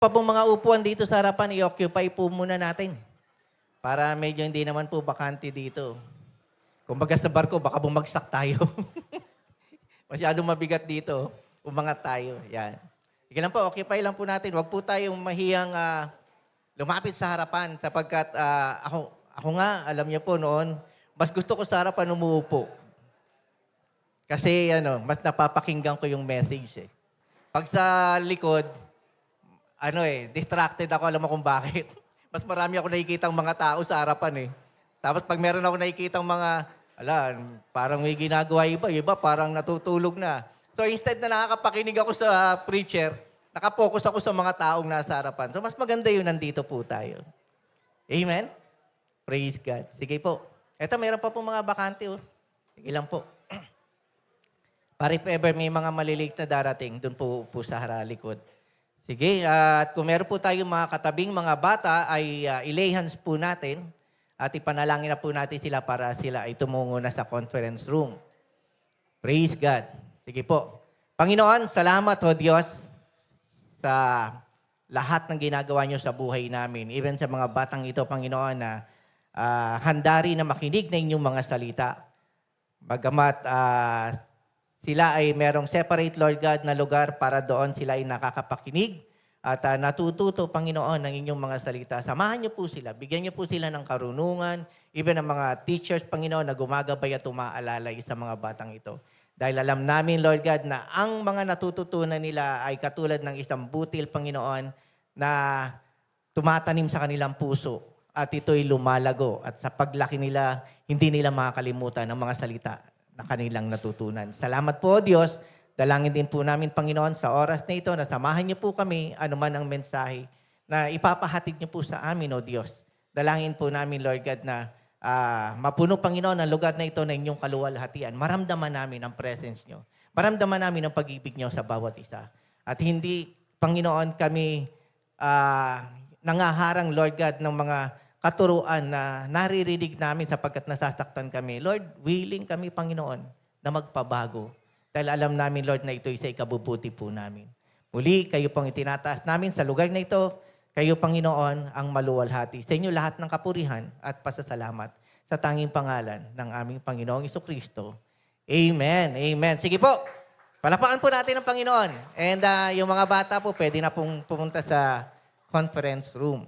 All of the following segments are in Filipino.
pa pong mga upuan dito sa harapan, i-occupy po muna natin. Para medyo hindi naman po bakante dito. Kumbaga sa barko, baka bumagsak tayo. Masyadong mabigat dito. Umangat tayo. Yan. Sige lang po, occupy lang po natin. Huwag po tayong mahiyang lumapit sa harapan sapagkat ako nga, alam niyo po noon, mas gusto ko sa harapan umuupo. Kasi mas napapakinggan ko yung message eh. Pag sa likod, distracted ako, alam mo kung bakit. Mas marami ako nakikitang mga tao sa harapan eh. Tapos pag meron ako nakikitang mga, parang may ginagawa iba parang natutulog na. So instead na nakakapakinig ako sa preacher, nakapokus ako sa mga taong nasa harapan. So mas maganda yun, nandito po tayo. Amen? Praise God. Sige po. Eto, meron pa po mga bakante oh. Sige lang po. Para if ever may mga maliliit na darating, doon po sa haralikod. Sige, at kung meron po tayong mga katabing mga bata, ay ilay hands po natin at ipanalangin na po natin sila para sila ay tumungo na sa conference room. Praise God. Sige po. Panginoon, salamat o Diyos sa lahat ng ginagawa niyo sa buhay namin. Even sa mga batang ito, Panginoon, na handa rin na makinig na inyong mga salita. Bagamat sila ay merong separate, Lord God, na lugar para doon sila ay nakakapakinig at natututo, Panginoon, ng inyong mga salita. Samahan niyo po sila. Bigyan niyo po sila ng karunungan, even ng mga teachers, Panginoon, na gumagabay at umaalalay sa mga batang ito. Dahil alam namin, Lord God, na ang mga natututunan nila ay katulad ng isang butil, Panginoon, na tumatanim sa kanilang puso at ito'y lumalago. At sa paglaki nila, hindi nila makakalimutan ang mga salita na kanilang natutunan. Salamat po, Diyos. Dalangin din po namin, Panginoon, sa oras na ito na samahan niyo po kami, anuman ang mensahe na ipapahatid niyo po sa amin, O Diyos. Dalangin po namin, Lord God, na mapuno, Panginoon, ang lugar na ito na inyong kaluwalhatian. Maramdaman namin ang presence niyo. Maramdaman namin ang pag-ibig niyo sa bawat isa. At hindi, Panginoon, kami nangaharang, Lord God, ng mga katuruan na naririnig namin sapagkat nasasaktan kami. Lord, willing kami, Panginoon, na magpabago. Dahil alam namin, Lord, na ito'y sa ikabubuti po namin. Muli, kayo pong itinataas namin sa lugar na ito. Kayo, Panginoon, ang maluwalhati. Sa inyo lahat ng kapurihan at pasasalamat sa tanging pangalan ng aming Panginoong Jesucristo. Amen. Amen. Sige po, palapakan po natin ang Panginoon. And yung mga bata po, pwede na pong pumunta sa conference room.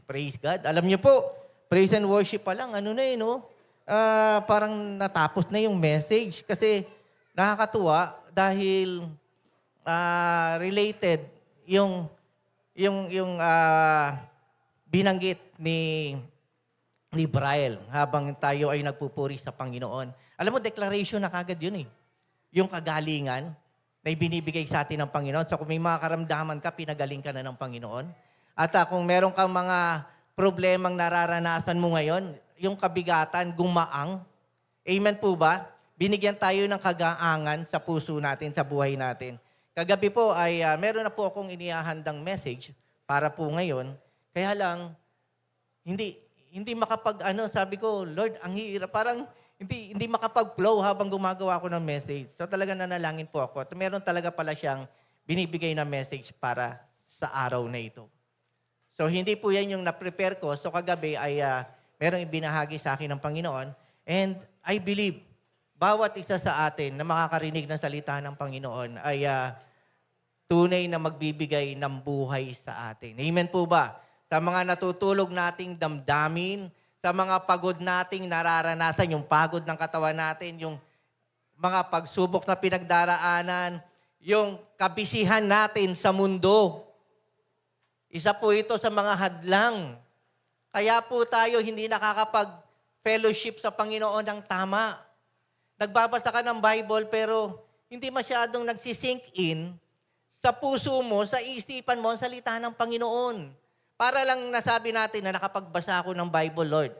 Praise God. Alam niyo po, praise and worship pa lang, parang natapos na yung message kasi nakakatuwa dahil related yung binanggit ni Braille habang tayo ay nagpupuri sa Panginoon. Alam mo, declaration na kagad yun eh. Yung kagalingan na ibinibigay sa atin ng Panginoon. So kung may mga karamdaman ka, pinagaling ka na ng Panginoon. At kung meron kang mga problemang nararanasan mo ngayon, yung kabigatan, gumaang. Amen po ba? Binigyan tayo ng kagaangan sa puso natin, sa buhay natin. Kagabi po ay meron na po akong inihahandang message para po ngayon. Kaya lang, hindi sabi ko, Lord, ang hirap. Parang hindi makapag-flow habang gumagawa ako ng message. So talaga nanalangin po ako. At meron talaga pala siyang binibigay na message para sa araw na ito. So, hindi po yan yung na-prepare ko. So, kagabi ay merong ibinahagi sa akin ng Panginoon. And I believe, bawat isa sa atin na makakarinig ng salita ng Panginoon ay tunay na magbibigay ng buhay sa atin. Amen po ba? Sa mga natutulog nating damdamin, sa mga pagod nating nararanasan, yung pagod ng katawan natin, yung mga pagsubok na pinagdaraanan, yung kabisihan natin sa mundo. Isa po ito sa mga hadlang. Kaya po tayo hindi nakakapag-fellowship sa Panginoon ng tama. Nagbabasa ka ng Bible pero hindi masyadong nagsisink in sa puso mo, sa isipan mo, ang salita ng Panginoon. Para lang nasabi natin na nakapagbasa ako ng Bible, Lord.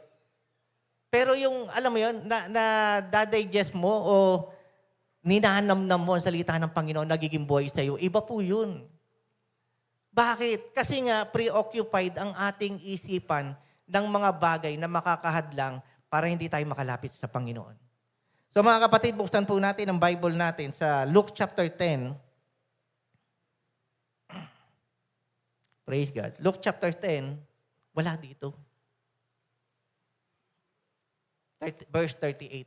Pero yung, alam mo yun, na dadigest mo o ninanamnam mo ang salita ng Panginoon, nagiging buhay sa'yo, iba po yun. Bakit? Kasi nga, preoccupied ang ating isipan ng mga bagay na makakahadlang para hindi tayo makalapit sa Panginoon. So mga kapatid, buksan po natin ang Bible natin sa Luke chapter 10. Praise God. Luke chapter 10, wala dito. Verse 38.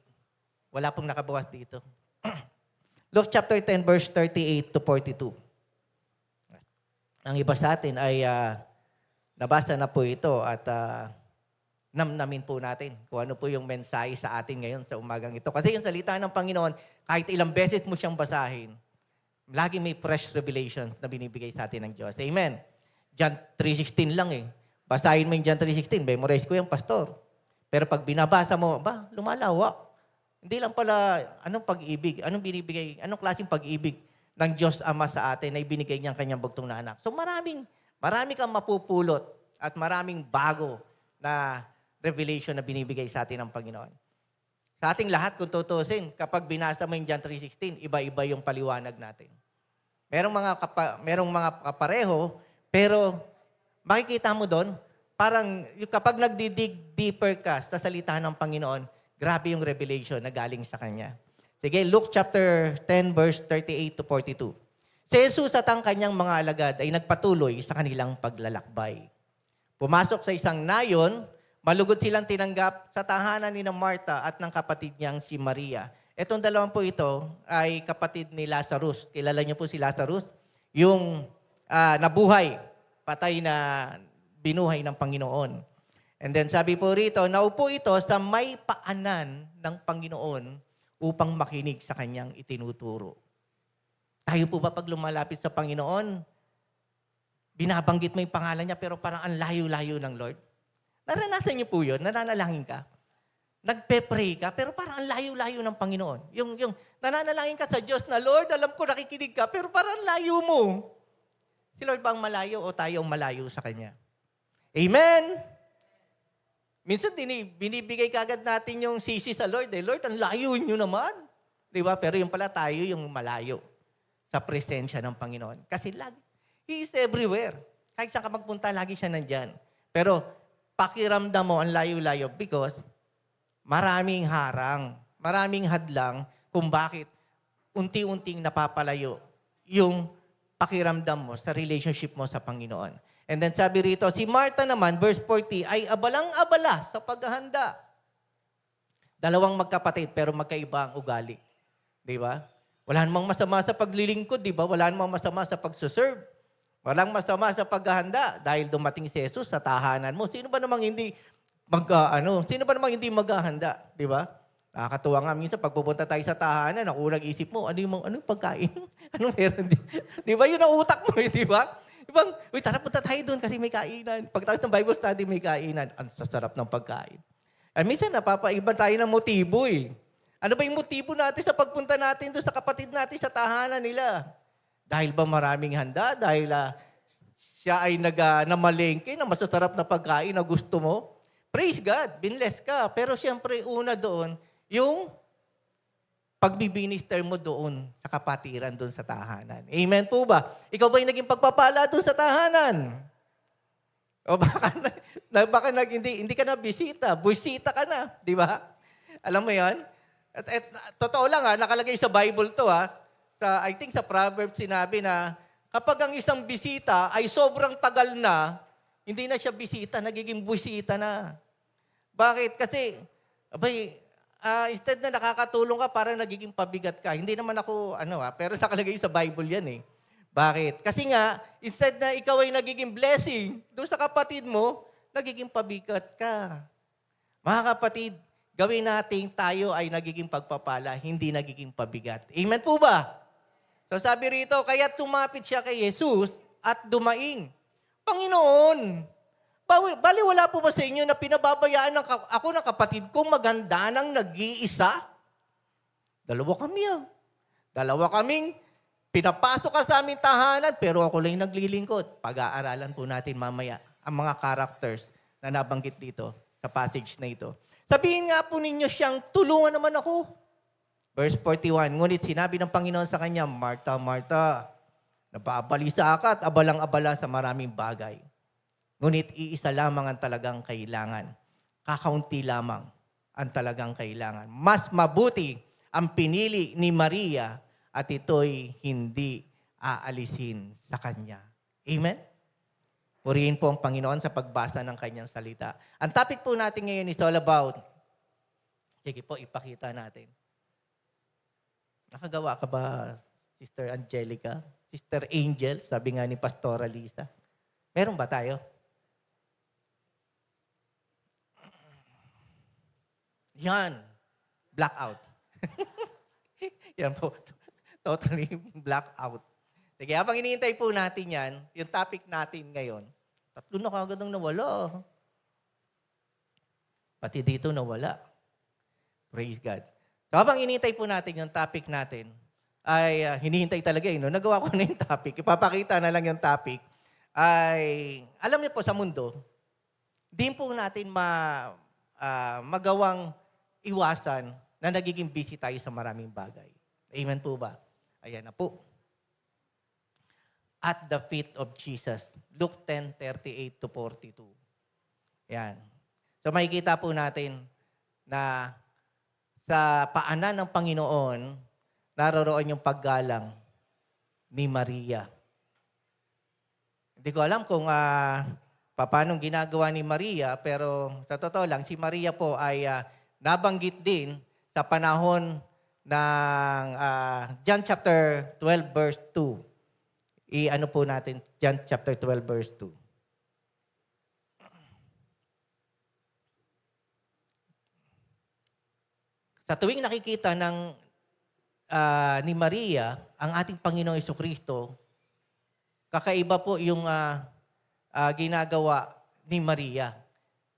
Wala pong nakabukas dito. Luke chapter 10, verse 38 to 42. Ang iba sa atin ay nabasa na po ito at namnamin po natin kung ano po yung mensahe sa atin ngayon sa umagang ito. Kasi yung salita ng Panginoon, kahit ilang beses mo siyang basahin, lagi may fresh revelations na binibigay sa atin ng Diyos. Amen. John 3:16 lang eh. Basahin mo yung John 3:16, memorize ko yung pastor. Pero pag binabasa mo, lumalawak. Hindi lang pala, anong pag-ibig, anong binibigay, anong klaseng pag-ibig ng Diyos Ama sa atin na ibinigay niyang kanyang bugtong na anak. So marami kang mapupulot at maraming bago na revelation na binibigay sa atin ng Panginoon. Sa ating lahat, kung tutusin, kapag binasa mo yung John 3:16, iba-iba yung paliwanag natin. Merong mga kapareho, pero makikita mo doon, parang kapag nagdidig deeper ka sa salita ng Panginoon, grabe yung revelation na galing sa Kanya. Sige, Luke chapter 10, verse 38 to 42. Si Jesus at ang kanyang mga alagad ay nagpatuloy sa kanilang paglalakbay. Pumasok sa isang nayon, malugod silang tinanggap sa tahanan ni Marta at ng kapatid niyang si Maria. Etong dalawang po ito ay kapatid ni Lazarus. Kilala niyo po si Lazarus? Yung nabuhay, patay na binuhay ng Panginoon. And then sabi po rito, naupo ito sa may paanan ng Panginoon upang makinig sa kanyang itinuturo. Tayo po ba pag lumalapit sa Panginoon, binabanggit mo yung pangalan niya pero parang ang layo-layo ng Lord? Naranasan niyo po yun? Nananalangin ka? Nagpe-pray ka pero parang ang layo-layo ng Panginoon. Yung nananalangin ka sa Diyos na, Lord, alam ko nakikinig ka pero parang layo mo. Si Lord ba ang malayo o tayo ang malayo sa Kanya? Amen? Minsan binibigay kagad natin yung sisi sa Lord. Lord, ang layo nyo naman. Diba? Pero yung pala tayo yung malayo sa presensya ng Panginoon. Kasi He is everywhere. Kahit saan ka magpunta, lagi siya nandyan. Pero pakiramdam mo ang layo-layo because maraming harang, maraming hadlang kung bakit unti-unting napapalayo yung pakiramdam mo sa relationship mo sa Panginoon. And then sabi rito, si Martha naman, verse 40, ay abalang-abala sa paghahanda. Dalawang magkapatid pero magkaiba ang ugali. Di ba? Wala namang masama sa paglilingkod, di ba? Wala namang masama sa pagsuserve. Walang masama sa paghahanda dahil dumating si Jesus sa tahanan mo. Sino ba namang hindi maghahanda, di ba? Nakakatuwa nga minsan pag pupunta tayo sa tahanan, ang unang isip mo, ano yung pagkain? Anong meron? Di ba? Yun ang utak mo, di ba? Tara punta tayo doon kasi may kainan. Pagkatapos ng Bible study, may kainan. Ang sasarap ng pagkain. At minsan napapaiba tayo ng motibo eh. Ano ba yung motibo natin sa pagpunta natin doon sa kapatid natin sa tahanan nila? Dahil ba maraming handa? Dahil siya ay namalengke na masasarap na pagkain na gusto mo? Praise God, binless ka. Pero siyempre una doon, yung pagbibinister mo doon sa kapatiran doon sa tahanan. Amen po ba? Ikaw ba yung naging pagpapala doon sa tahanan? O baka hindi ka na bisita, buisita ka na, di ba? Alam mo yan? At totoo lang nakalagay sa Bible to I think sa Proverbs sinabi na kapag ang isang bisita ay sobrang tagal na, hindi na siya bisita, nagiging buisita na. Bakit? Kasi, instead na nakakatulong ka, parang nagiging pabigat ka. Hindi naman ako, pero nakalagay sa Bible yan eh. Bakit? Kasi nga, instead na ikaw ay nagiging blessing, doon sa kapatid mo, nagiging pabigat ka. Mga kapatid, gawin natin tayo ay nagiging pagpapala, hindi nagiging pabigat. Amen po ba? So sabi rito, kaya tumapit siya kay Jesus at dumaing. Panginoon, bali wala po ba sa inyo na pinababayaan ako ng kapatid kong maganda ng nag-iisa? Dalawa kaming pinapasok ka sa aming tahanan, pero ako lang naglilingkod. Pag-aaralan po natin mamaya ang mga characters na nabanggit dito sa passage na ito. Sabihin nga po ninyo siyang, tulungan naman ako. Verse 41, ngunit sinabi ng Panginoon sa kanya, Martha, Martha, nababalisa ka at abalang-abala sa maraming bagay. Ngunit iisa lamang ang talagang kailangan. Kakaunti lamang ang talagang kailangan. Mas mabuti ang pinili ni Maria at ito'y hindi aalisin sa kanya. Amen? Purihin po ang Panginoon sa pagbasa ng kanyang salita. Ang topic po natin ngayon is all about, sige po, ipakita natin. Nakagawa ka ba, Sister Angelica? Sister Angel, sabi nga ni Pastora Lisa. Meron ba tayo? Yan. Blackout. Yan po. Totally blackout. Sige, habang iniintay po natin yan, yung topic natin ngayon, 3 na kagad ang nawala. Pati dito nawala. Praise God. So habang iniintay po natin yung topic natin, ay hinihintay talaga no? Nagawa ko na yung topic. Ipapakita na lang yung topic. Ay, alam niyo po sa mundo, din po natin magawang iwasan na nagiging busy tayo sa maraming bagay. Amen po ba? Ayan na po. At the feet of Jesus. Luke 10:38-42. Yan. So makikita po natin na sa paanan ng Panginoon, naroroon yung paggalang ni Maria. Hindi ko alam kung paano ginagawa ni Maria, pero sa totoo lang, si Maria po ay nabanggit din sa panahon ng John chapter 12 verse 2. I-ano po natin, John chapter 12 verse 2. Sa tuwing nakikita ni Maria, ang ating Panginoong Jesucristo, kakaiba po yung ginagawa ni Maria.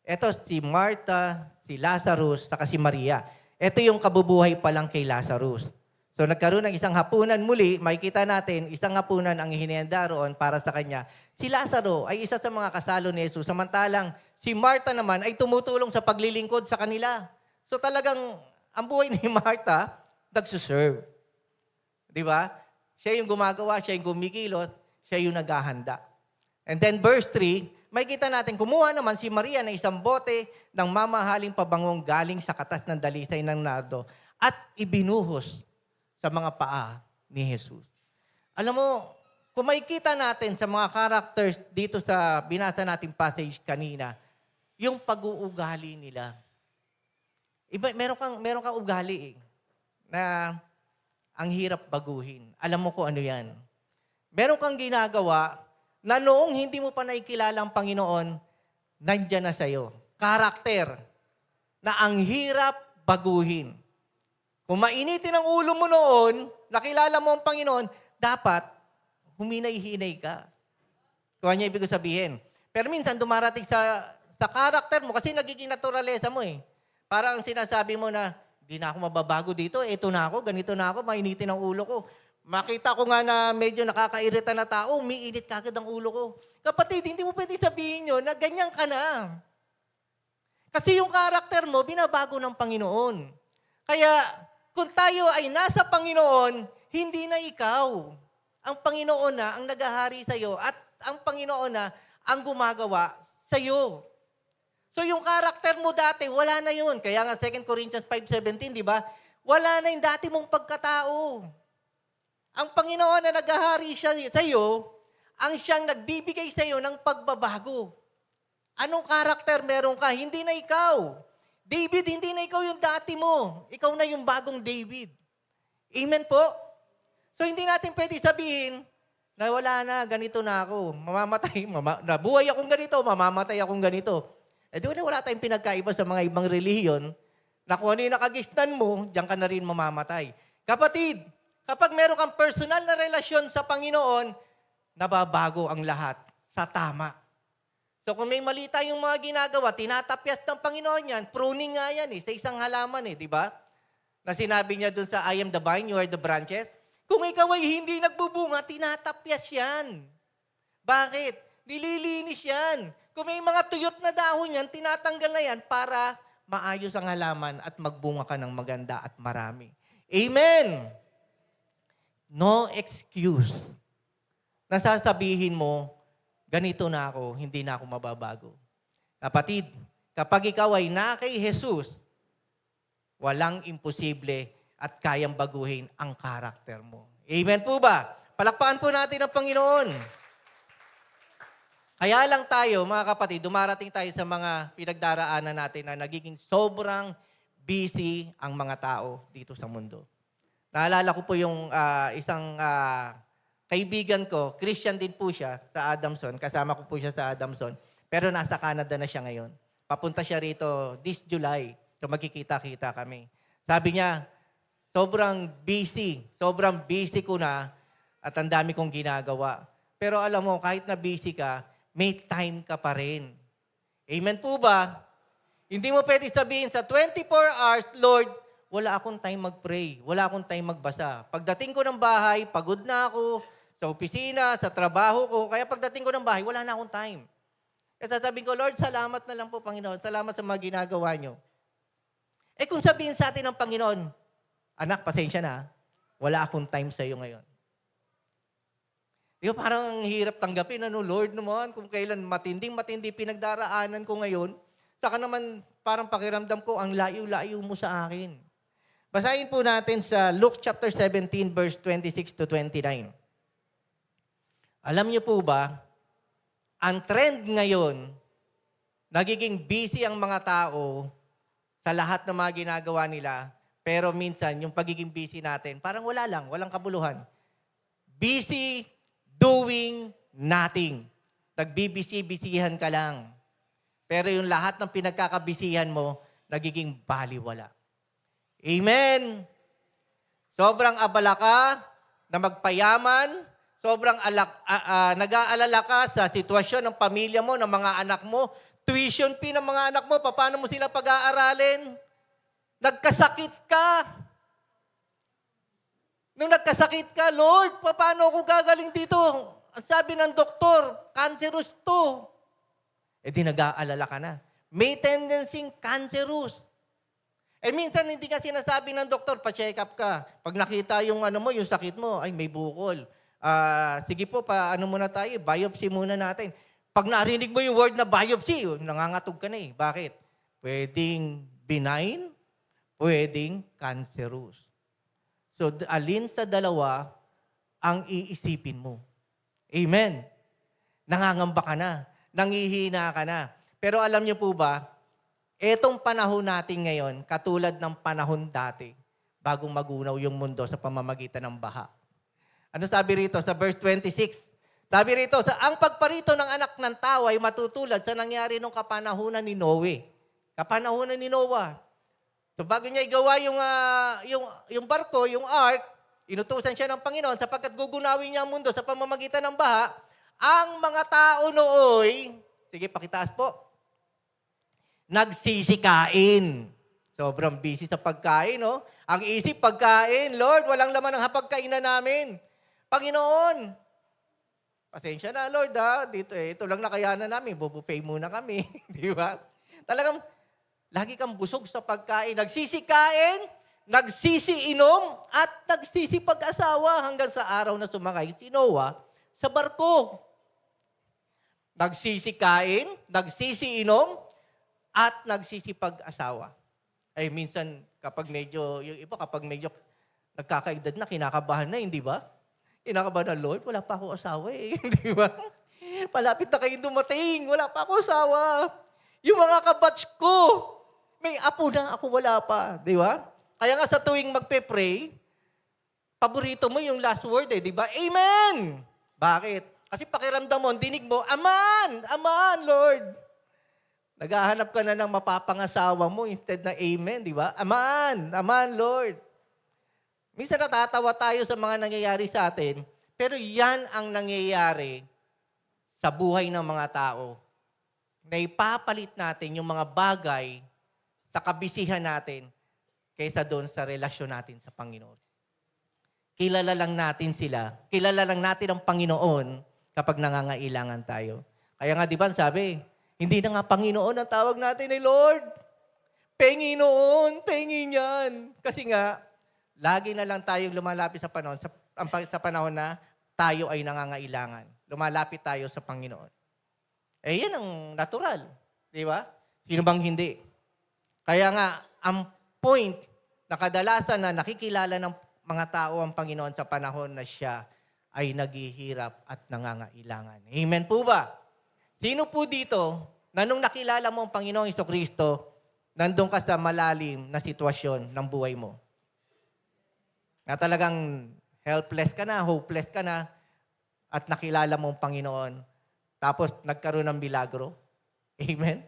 Ito si Martha, si Lazarus, saka si Maria. Ito yung kabubuhay pa lang kay Lazarus. So nagkaroon ng isang hapunan muli, makikita natin, isang hapunan ang hinihanda roon para sa kanya. Si Lazaro ay isa sa mga kasalo ni Jesus, samantalang si Martha naman ay tumutulong sa paglilingkod sa kanila. So talagang ang buhay ni Martha, nagsuserve. Di ba? Siya yung gumagawa, siya yung gumikilot, siya yung naghahanda. And then verse 3, makikita natin, kumuha naman si Maria ng isang bote ng mamahaling pabangong galing sa katas ng dalisay ng nardo at ibinuhos sa mga paa ni Jesus. Alam mo, kung makikita natin sa mga characters dito sa binasa nating passage kanina, yung pag-uugali nila. Iba, meron kang ugali na ang hirap baguhin. Alam mo kung ano yan. Meron kang ginagawa na noong hindi mo pa nakikilala ang Panginoon, nandyan na sa'yo. Karakter na ang hirap baguhin. Kung mainitin ang ulo mo noon, nakilala mo ang Panginoon, dapat huminay-hinay ka. Kung ano ibig sabihin. Pero minsan dumarating sa karakter mo kasi nagiging naturalesa mo eh. Parang sinasabi mo na, di na ako mababago dito, eto na ako, ganito na ako, mainitin ang ulo ko. Makita ko nga na medyo nakakairita na tao, umiinit kagad ang ulo ko. Kapatid, hindi mo pwede sabihin nyo na ganyan ka na. Kasi yung karakter mo, binabago ng Panginoon. Kaya, kung tayo ay nasa Panginoon, hindi na ikaw. Ang Panginoon na ang naghahari sa iyo at ang Panginoon na ang gumagawa sa iyo. So yung karakter mo dati, wala na yun. Kaya nga 2 Corinthians 5:17, di ba? Wala na yung dati mong pagkatao. Ang Panginoon na naghahari siya sa iyo, ang siyang nagbibigay sa iyo ng pagbabago. Anong karakter meron ka? Hindi na ikaw. David, hindi na ikaw yung dati mo. Ikaw na yung bagong David. Amen po? So, hindi natin pwede sabihin na wala na, ganito na ako. Mamamatay, nabuhay akong ganito, mamamatay akong ganito. Eh di wala tayong pinagkaiba sa mga ibang relihiyon na kung ano yung nakagisnan mo, diyan ka na rin mamamatay. Kapatid, kapag meron kang personal na relasyon sa Panginoon, nababago ang lahat sa tama. So kung may mali tayong mga ginagawa, tinatapyas ng Panginoon yan, pruning nga yan sa isang halaman di ba? Na sinabi niya dun sa I am the vine, you are the branches. Kung ikaw ay hindi nagbubunga, tinatapyas yan. Bakit? Nililinis yan. Kung may mga tuyot na dahon yan, tinatanggal na yan para maayos ang halaman at magbunga ka ng maganda at marami. Amen! No excuse. Nasasabihin mo, ganito na ako, hindi na ako mababago. Kapatid, kapag ikaw ay na kay Jesus, walang imposible at kayang baguhin ang karakter mo. Amen po ba? Palakpakan po natin ang Panginoon. Kaya lang tayo, mga kapatid, dumarating tayo sa mga pinagdaraanan natin na nagiging sobrang busy ang mga tao dito sa mundo. Naalala ko po yung isang kaibigan ko, Christian din po siya sa Adamson. Kasama ko po siya sa Adamson. Pero nasa Canada na siya ngayon. Papunta siya rito this July. So magkikita-kita kami. Sabi niya, sobrang busy ko na at ang dami kong ginagawa. Pero alam mo, kahit na busy ka, may time ka pa rin. Amen po ba? Hindi mo pwede sabihin sa 24 hours, Lord, wala akong time mag-pray, wala akong time magbasa. Pagdating ko ng bahay, pagod na ako sa opisina, sa trabaho ko, kaya pagdating ko ng bahay, wala na akong time. Kaya sasabihin ko, Lord, salamat na lang po, Panginoon. Salamat sa mga ginagawa nyo. Eh kung sabihin sa atin ng Panginoon, anak, pasensya na, wala akong time sa iyo ngayon. Di ba parang ang hirap tanggapin, Lord naman, kung kailan matindi pinagdaraanan ko ngayon, saka naman parang pakiramdam ko, ang layo-layo mo sa akin. Basahin po natin sa Luke chapter 17, verse 26 to 29. Alam niyo po ba, ang trend ngayon, nagiging busy ang mga tao sa lahat ng mga ginagawa nila, pero minsan, yung pagiging busy natin, parang wala lang, walang kabuluhan. Busy doing nothing. Nagbibisi-bisihan ka lang. Pero yung lahat ng pinagkakabisihan mo, nagiging baliwala. Amen! Sobrang abala ka na magpayaman, sobrang nag-aalala ka sa sitwasyon ng pamilya mo, ng mga anak mo, tuition fee ng mga anak mo, paano mo sila pag-aaralin? Nagkasakit ka. Nung nagkasakit ka, Lord, paano ako gagaling dito? Ang sabi ng doktor, cancerous to. Eh di nag-aalala ka na. May tendency cancerous. Eh minsan hindi ka sinasabi ng doktor, pa-check up ka. Pag nakita yung yung sakit mo, ay may bukol. Sige po, muna tayo, biopsy muna natin. Pag narinig mo yung word na biopsy, nangangatog ka na eh. Bakit? Pwedeng benign, pwedeng cancerous. So, alin sa dalawa ang iisipin mo? Amen. Nangangamba ka na. Nangihina ka na. Pero alam niyo po ba, etong panahon natin ngayon, katulad ng panahon dati, bagong magunaw yung mundo sa pamamagitan ng baha. Ano sabi rito sa verse 26? Sabi rito, ang pagparito ng anak ng tao ay matutulad sa nangyari nung kapanahunan ni Noe. Kapanahunan ni Noah. So bago niya igawa yung barko, yung ark, inutusan siya ng Panginoon sapagkat gugunawin niya ang mundo sa pamamagitan ng baha. Ang mga tao nooy, sige pakitaas po, nagsisikain. Sobrang busy sa pagkain, no? Ang isip, pagkain. Lord, walang laman ang hapagkainan namin. Panginoon, pasensya na, Lord, dito ito lang nakayanan namin, bubupay muna kami. Di ba? Talagang, lagi kang busog sa pagkain. Nagsisikain, nagsisiinom, at nagsisipag-asawa hanggang sa araw na sumakay si Noah sa barko. Nagsisikain, nagsisiinom, at nagsisipag-asawa. Ay minsan, yung iba kapag medyo nagkakaedad na, kinakabahan na, hindi ba? Kinakabahan na, Lord, wala pa ako asawa eh. Di ba? Palapit na kayo dumating, wala pa ako asawa. Yung mga kabatch ko, may apo na, ako wala pa. Di ba? Kaya nga sa tuwing magpe-pray, paborito mo yung last word eh, di ba? Amen! Bakit? Kasi pakiramdam mo, dinig mo, Aman! Aman, Lord! Naghahanap ka na ng mapapangasawa mo instead na Amen, di ba? Aman! Aman, Lord! Minsan natatawa tayo sa mga nangyayari sa atin, pero yan ang nangyayari sa buhay ng mga tao. Na ipapalit natin yung mga bagay sa kabisihan natin kaysa doon sa relasyon natin sa Panginoon. Kilala lang natin sila. Kilala lang natin ang Panginoon kapag nangangailangan tayo. Kaya nga di ba sabi, hindi na nga Panginoon ang tawag natin ni Lord. Panginoon, pengin yan. Kasi nga, lagi na lang tayong lumalapit sa panahon na tayo ay nangangailangan. Lumalapit tayo sa Panginoon. Eh, yan ang natural. Di ba? Sino bang hindi? Kaya nga, ang point na kadalasan na nakikilala ng mga tao ang Panginoon sa panahon na siya ay naghihirap at nangangailangan. Amen po ba? Sino po dito na nung nakilala mo ang Panginoong Jesucristo, nandun ka sa malalim na sitwasyon ng buhay mo? Na talagang helpless ka na, hopeless ka na, at nakilala mo ang Panginoon, tapos nagkaroon ng milagro? Amen?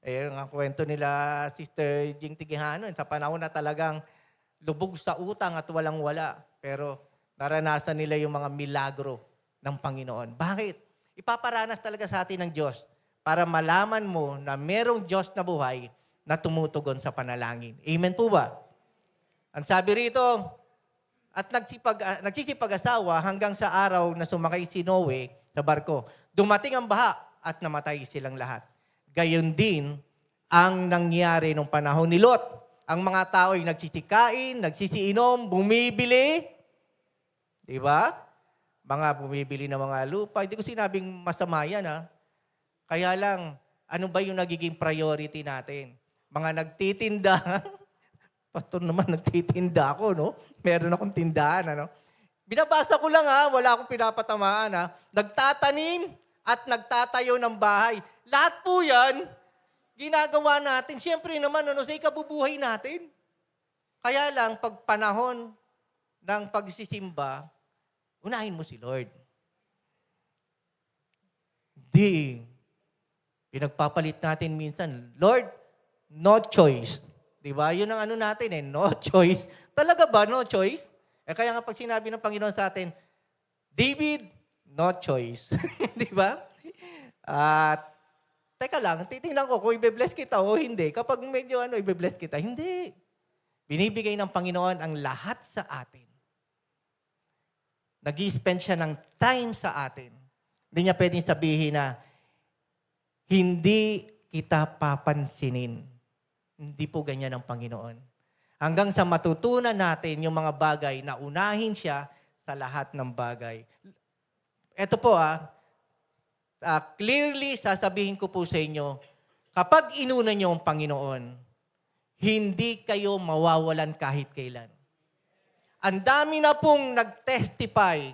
Eh, ang kwento nila, Sister Jing Tigihano, sa panahon na talagang lubog sa utang at walang-wala, pero naranasan nila yung mga milagro ng Panginoon. Bakit? Ipaparanas talaga sa atin ng Diyos para malaman mo na merong Diyos na buhay na tumutugon sa panalangin. Amen po ba? Ang sabi rito, at nagsisipag-asawa hanggang sa araw na sumakay si Noe sa barko. Dumating ang baha at namatay silang lahat. Gayon din ang nangyari nung panahon ni Lot. Ang mga tao ay nagsisikain, nagsisiinom, bumibili. Di ba? Mga bumibili ng mga lupa. Hindi ko sinabing masama yan, ha? Kaya lang, ano ba yung nagiging priority natin? Mga nagtitinda. Pastor naman, nagtitinda ako, no? Meron akong tindahan, ano? Binabasa ko lang, ha? Wala akong pinapatamaan, ha? Nagtatanim at nagtatayo ng bahay. Lahat po yan, ginagawa natin. Siyempre naman, ano, sa ikabubuhay natin. Kaya lang, pag panahon ng pagsisimba, unahin mo si Lord. Di, pinagpapalit natin minsan, Lord, no choice. Di ba? Yun ang ano natin no choice. Talaga ba, no choice? Kaya nga pag sinabi ng Panginoon sa atin, David, no choice. Di ba? At, teka lang, titingnan ko kung ibe-bless kita o hindi. Kapag medyo ibe-bless kita, hindi. Binibigay ng Panginoon ang lahat sa atin. Nag-i-spend siya ng time sa atin. Hindi niya pwedeng sabihin na, hindi kita papansinin. Hindi po ganyan ang Panginoon. Hanggang sa matutunan natin yung mga bagay na unahin siya sa lahat ng bagay. Ito po clearly sasabihin ko po sa inyo, kapag inuna niyo ang Panginoon, hindi kayo mawawalan kahit kailan. Ang dami na pong nag-testify,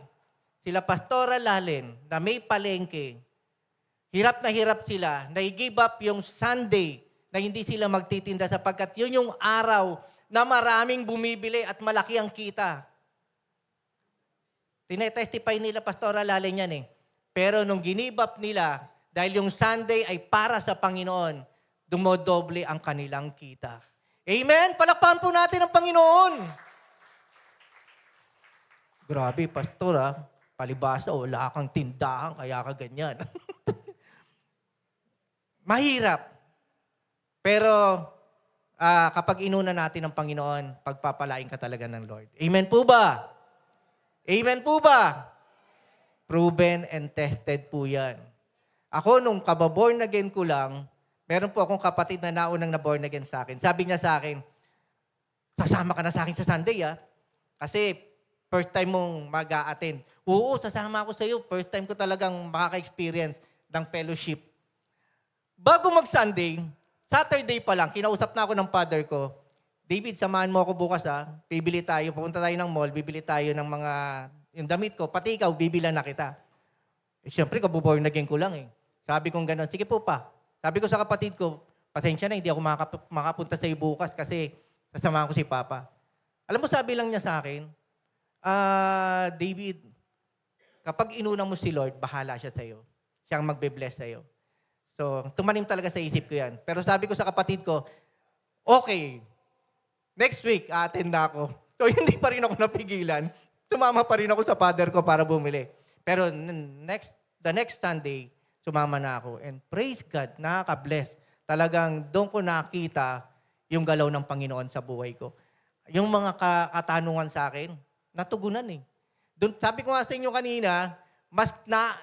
sila Pastora Lalen, na may palengke. Hirap na hirap sila, na i-give up yung Sunday na hindi sila magtitinda sapagkat yun yung araw na maraming bumibili at malaki ang kita. Tinetestify nila Pastora Lalen yan Pero nung give up nila, dahil yung Sunday ay para sa Panginoon, dumodoble ang kanilang kita. Amen? Palakpakan po natin ang Panginoon. Grabe, Pastor, palibasa, wala kang tindahan, kaya ka ganyan. Mahirap. Pero kapag inuna natin ang Panginoon, pagpapalain ka talaga ng Lord. Amen po ba? Amen po ba? Proven and tested po yan. Ako, nung kababorn again ko lang, meron po akong kapatid na naunang na-born again sa akin. Sabi niya sa akin, sasama ka na sa akin sa Sunday, Kasi, first time mong mag-a-attend. Oo, sasama ako sa iyo. First time ko talagang makaka-experience ng fellowship. Bago mag-Sunday, Saturday pa lang, kinausap na ako ng father ko, David, samahan mo ako bukas Bibili tayo, pupunta tayo ng mall, bibili tayo ng mga, yung damit ko, pati ikaw, bibilan na kita. Siyempre, kabuborn again ko lang Sabi kong gano'n, sige po pa. Sabi ko sa kapatid ko, pasensya na, hindi ako makapunta sa iyo bukas kasi sasamahan ko si Papa. Alam mo, sabi lang niya sa akin, David, kapag inuna mo si Lord, bahala siya sa'yo. Siya ang magbe-bless sa'yo. So, tumanim talaga sa isip ko yan. Pero sabi ko sa kapatid ko, okay, next week, attend na ako. So, hindi pa rin ako napigilan. Sumama pa rin ako sa father ko para bumili. Pero the next Sunday, sumama na ako. And praise God, nakaka-bless. Talagang doon ko nakita yung galaw ng Panginoon sa buhay ko. Yung mga katanungan sa akin, natugunan Doon, sabi ko nga sa inyo kanina, mas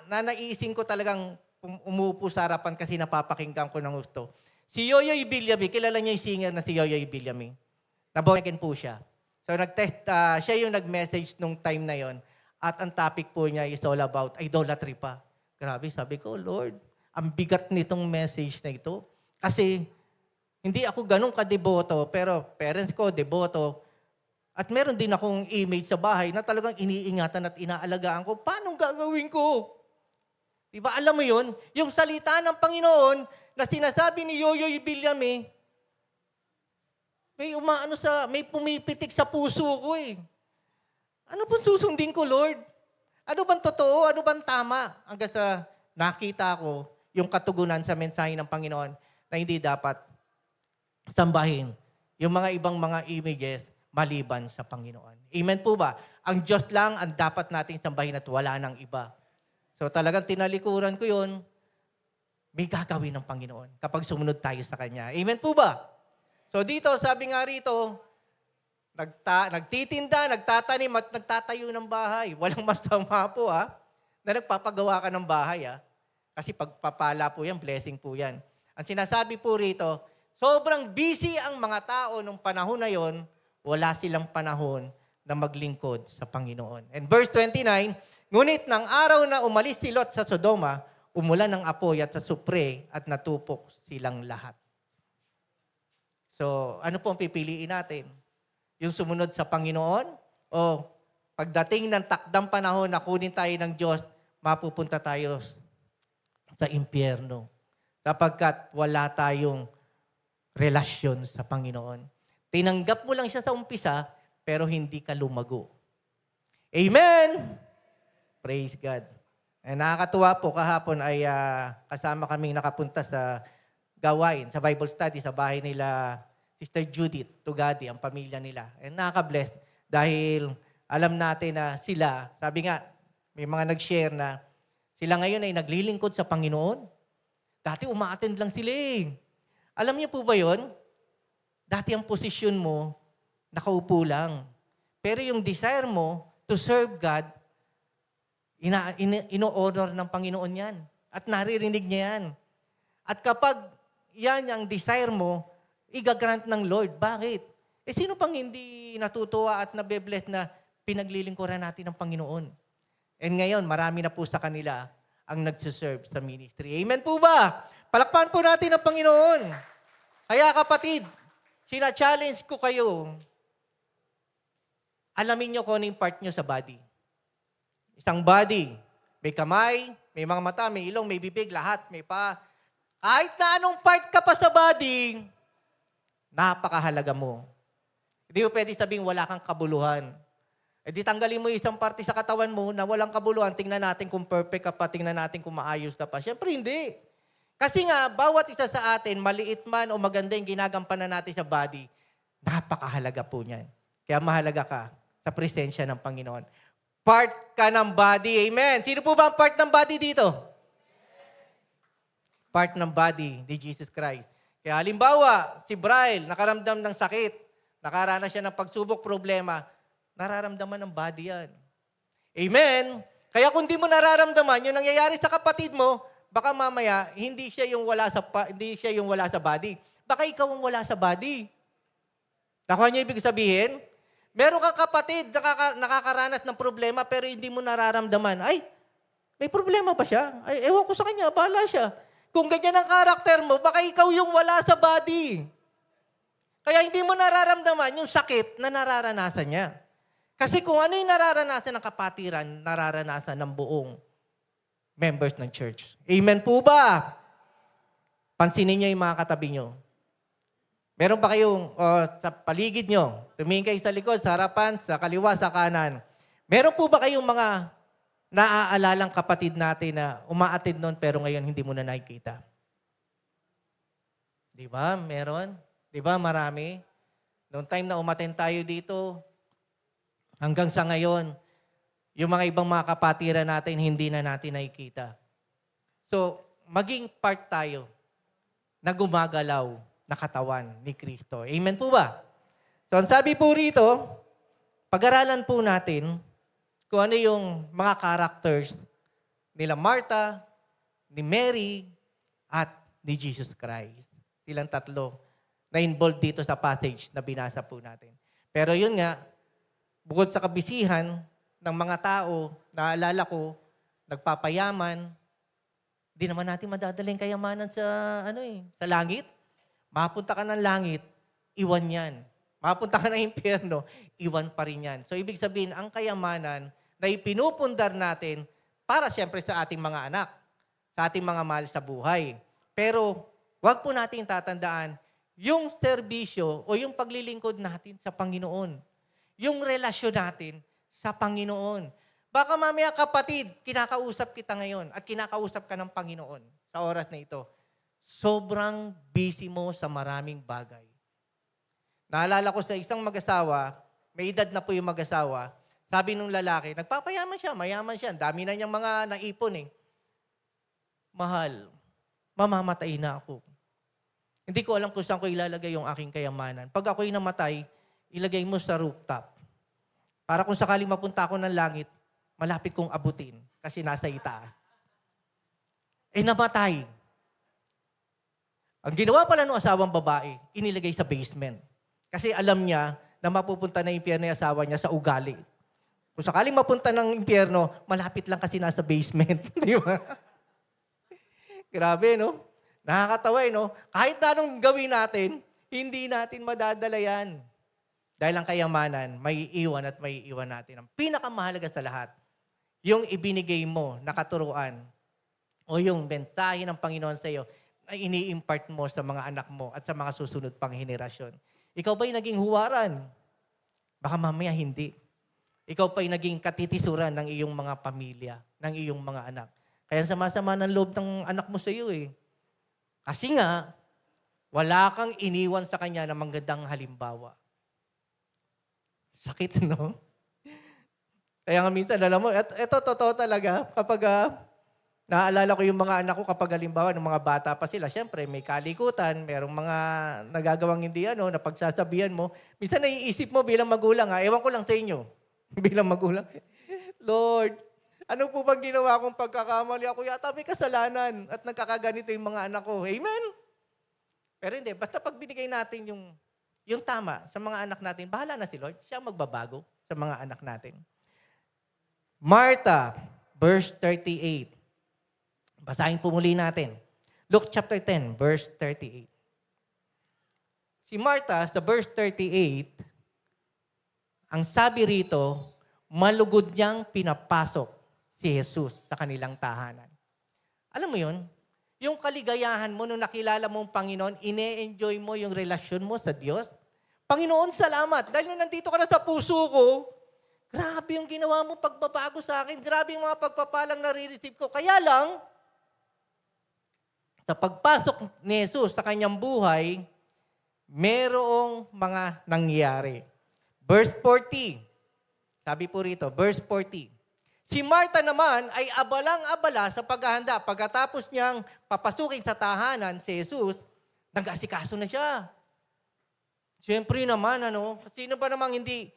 naiising ko talagang umupo sa harapan kasi napapakinggan ko ng gusto. Si Yoyoy Villame, kilala niyo yung singer na si Yoyoy Villame. Na-born again po siya. So siya yung nag-message nung time na yon. At ang topic po niya is all about idolatry pa. Grabe, sabi ko, Lord, ang bigat nitong message na ito. Kasi hindi ako ganun kadeboto, pero parents ko, deboto. At meron din akong image sa bahay na talagang iniingatan at inaalagaan ko. Paano gagawin ko? Diba, alam mo yun? Yung salita ng Panginoon na sinasabi ni Yoyoy Villame, may pumipitik sa puso ko eh. Ano bang susundin ko, Lord? Ano bang totoo? Ano bang tama? Hanggang sa nakita ko yung katugunan sa mensahe ng Panginoon na hindi dapat sambahin yung mga ibang mga images maliban sa Panginoon. Amen po ba? Ang Diyos lang ang dapat nating sambahin at wala nang iba. So talagang tinalikuran ko yun, may gagawin ng Panginoon kapag sumunod tayo sa Kanya. Amen po ba? So dito, sabi nga rito, nagtitinda, nagtatanim at nagtatayo ng bahay. Walang masama po na nagpapagawa ka ng bahay Kasi pagpapala po yan, blessing po yan. Ang sinasabi po rito, sobrang busy ang mga tao nung panahon na yon, wala silang panahon na maglingkod sa Panginoon. And verse 29, ngunit ng araw na umalis si Lot sa Sodoma, umulan ng apoy at sa supre at natupok silang lahat. So, ano po ang pipiliin natin? Yung sumunod sa Panginoon? O pagdating ng takdang panahon na kunin tayo ng Diyos, mapupunta tayo sa impyerno. Sapagkat wala tayong relasyon sa Panginoon. Tinanggap mo lang siya sa umpisa, pero hindi ka lumago. Amen! Praise God. Nakakatuwa po, kahapon ay kasama kaming nakapunta sa gawain, sa Bible study, sa bahay nila Sister Judith Tugadi, ang pamilya nila. Nakaka-bless dahil alam natin na sila, sabi nga, may mga nag-share na sila ngayon ay naglilingkod sa Panginoon. Dati umaattend lang sila eh. Alam niyo po ba yon? Dati ang posisyon mo, nakaupo lang. Pero yung desire mo to serve God, ino-honor ng Panginoon yan. At naririnig niya yan. At kapag yan ang desire mo, igagrant ng Lord. Bakit? Sino pang hindi natutuwa at nabe-bless na pinaglilingkuran natin ng Panginoon? And ngayon, marami na po sa kanila ang nagsiserve sa ministry. Amen po ba? Palakpakan po natin ang Panginoon. Kaya kapatid, sina-challenge ko kayo, alamin nyo kung ano yung part nyo sa body. Isang body, may kamay, may mga mata, may ilong, may bibig, lahat, may pa. Kahit na anong part ka pa sa body, napakahalaga mo. Hindi mo pwede sabing wala kang kabuluhan. Di tanggalin mo isang parte sa katawan mo na walang kabuluhan, tingnan natin kung perfect ka pa, tingnan natin kung maayos ka pa. Siyempre hindi. Kasi nga, bawat isa sa atin, maliit man o maganda yung ginagampanan natin sa body, napakahalaga po niyan. Kaya mahalaga ka sa presensya ng Panginoon. Part ka ng body. Amen. Sino po ba ang part ng body dito? Part ng body ni Jesus Christ. Kaya halimbawa, si Brian, nakaramdam ng sakit, nakaranas siya ng pagsubok, problema, nararamdaman ng body yan. Amen? Kaya kung di mo nararamdaman, yung nangyayari sa kapatid mo, baka mamaya, hindi siya yung wala sa body. Baka ikaw ang wala sa body. Nakuha niyo ibig sabihin? Meron kang kapatid, nakakaranas ng problema, pero hindi mo nararamdaman. Ay, may problema ba siya? Ay, ewan ko sa kanya, bahala siya. Kung ganyan ang karakter mo, baka ikaw yung wala sa body. Kaya hindi mo nararamdaman yung sakit na nararanasan niya. Kasi kung ano yung nararanasan ng kapatiran, nararanasan ng buong members ng church. Amen po ba? Pansinin niyo yung mga katabi niyo. Meron ba kayong sa paligid niyo, tumingin kayo sa likod, sa harapan, sa kaliwa, sa kanan. Meron po ba kayong mga naaalalang kapatid natin na umaattend noon pero ngayon hindi mo na nakikita? Di ba? Meron. Di ba? Marami. Noong time na umattend tayo dito, hanggang sa ngayon, yung mga ibang mga kapatiran natin, hindi na natin nakikita. So, maging part tayo na gumagalaw na katawan ni Kristo. Amen po ba? So, ang sabi po rito, pag-aralan po natin kung ano yung mga characters nila Martha, ni Mary, at ni Jesus Christ. Silang tatlo na involved dito sa passage na binasa po natin. Pero yun nga, bukod sa kabisihan ng mga tao, naalala ko, nagpapayaman, di naman natin madadaling kayamanan sa langit. Mapunta ka ng langit, iwan yan. Mapunta ka ng impyerno, iwan pa rin yan. So ibig sabihin, ang kayamanan na ipinupundar natin para siyempre sa ating mga anak. sa ating mga mahal sa buhay. Pero wag po natin tatandaan yung serbisyo o yung paglilingkod natin sa Panginoon. Yung relasyon natin sa Panginoon. Baka mamaya kapatid, kinakausap kita ngayon at kinakausap ka ng Panginoon sa oras na ito. Sobrang busy mo sa maraming bagay. Naalala ko sa isang mag-asawa, may edad na po yung mag-asawa, sabi nung lalaki, nagpapayaman siya, mayaman siya, dami na niyang mga naipon eh. Mahal, mamamatay na ako. Hindi ko alam kung saan ko ilalagay yung aking kayamanan. Pag ako'y namatay, ilagay mo sa rooftop. Para kung sakaling mapunta ako ng langit, malapit kong abutin kasi nasa itaas. Eh namatay. Ang ginawa pala ng asawang babae, inilagay sa basement. Kasi alam niya na mapupunta na impyerno yung asawa niya sa ugali. Kung sakaling mapunta ng impyerno, malapit lang kasi nasa basement. Di ba? Grabe, no? Nakakatawa, no? Kahit na anong gawin natin, hindi natin madadala yan. Dahil ang kayamanan, may iwan at may iwan natin. Ang pinakamahalaga sa lahat, yung ibinigay mo na katuruan o yung mensahe ng Panginoon sa iyo na ini-impart mo sa mga anak mo at sa mga susunod pang henerasyon. Ikaw ba'y naging huwaran? Baka mamaya hindi. Ikaw ba'y naging katitisuran ng iyong mga pamilya, ng iyong mga anak. Kaya sama-sama ng loob ng anak mo sa iyo eh. Kasi nga, wala kang iniwan sa kanya na magandang halimbawa. Sakit, no? Kaya nga minsan, alam mo, ito totoo talaga, kapag naaalala ko yung mga anak ko kapag halimbawa, ng mga bata pa sila, syempre may kalikutan, merong mga nagagawang hindi na pagsasabihan mo. Minsan naiisip mo bilang magulang, ewan ko lang sa inyo, bilang magulang, Lord, ano po bang ginawa kong pagkakamali? Ako yata may kasalanan at nagkakaganito yung mga anak ko. Amen? Pero hindi, basta pag binigay natin yung tama sa mga anak natin, bahala na si Lord. Siya magbabago sa mga anak natin. Martha, verse 38. Basahin po muli natin. Luke chapter 10, verse 38. Si Martha, sa verse 38, ang sabi rito, malugod niyang pinapasok si Jesus sa kanilang tahanan. Alam mo yun? Yung kaligayahan mo nung nakilala mo ang Panginoon, ine-enjoy mo yung relasyon mo sa Diyos. Panginoon, salamat. Dahil nung nandito ka na sa puso ko, grabe yung ginawa mo pagbabago sa akin. Grabe yung mga pagpapalang nare-receive ko. Kaya lang, sa pagpasok ni Jesus sa kanyang buhay, merong mga nangyari. Verse 40. Sabi po rito, verse 40. Si Martha naman ay abalang-abala sa paghahanda. Pagkatapos niyang papasukin sa tahanan si Jesus, nag-asikaso na siya. Siyempre naman, sino ba namang hindi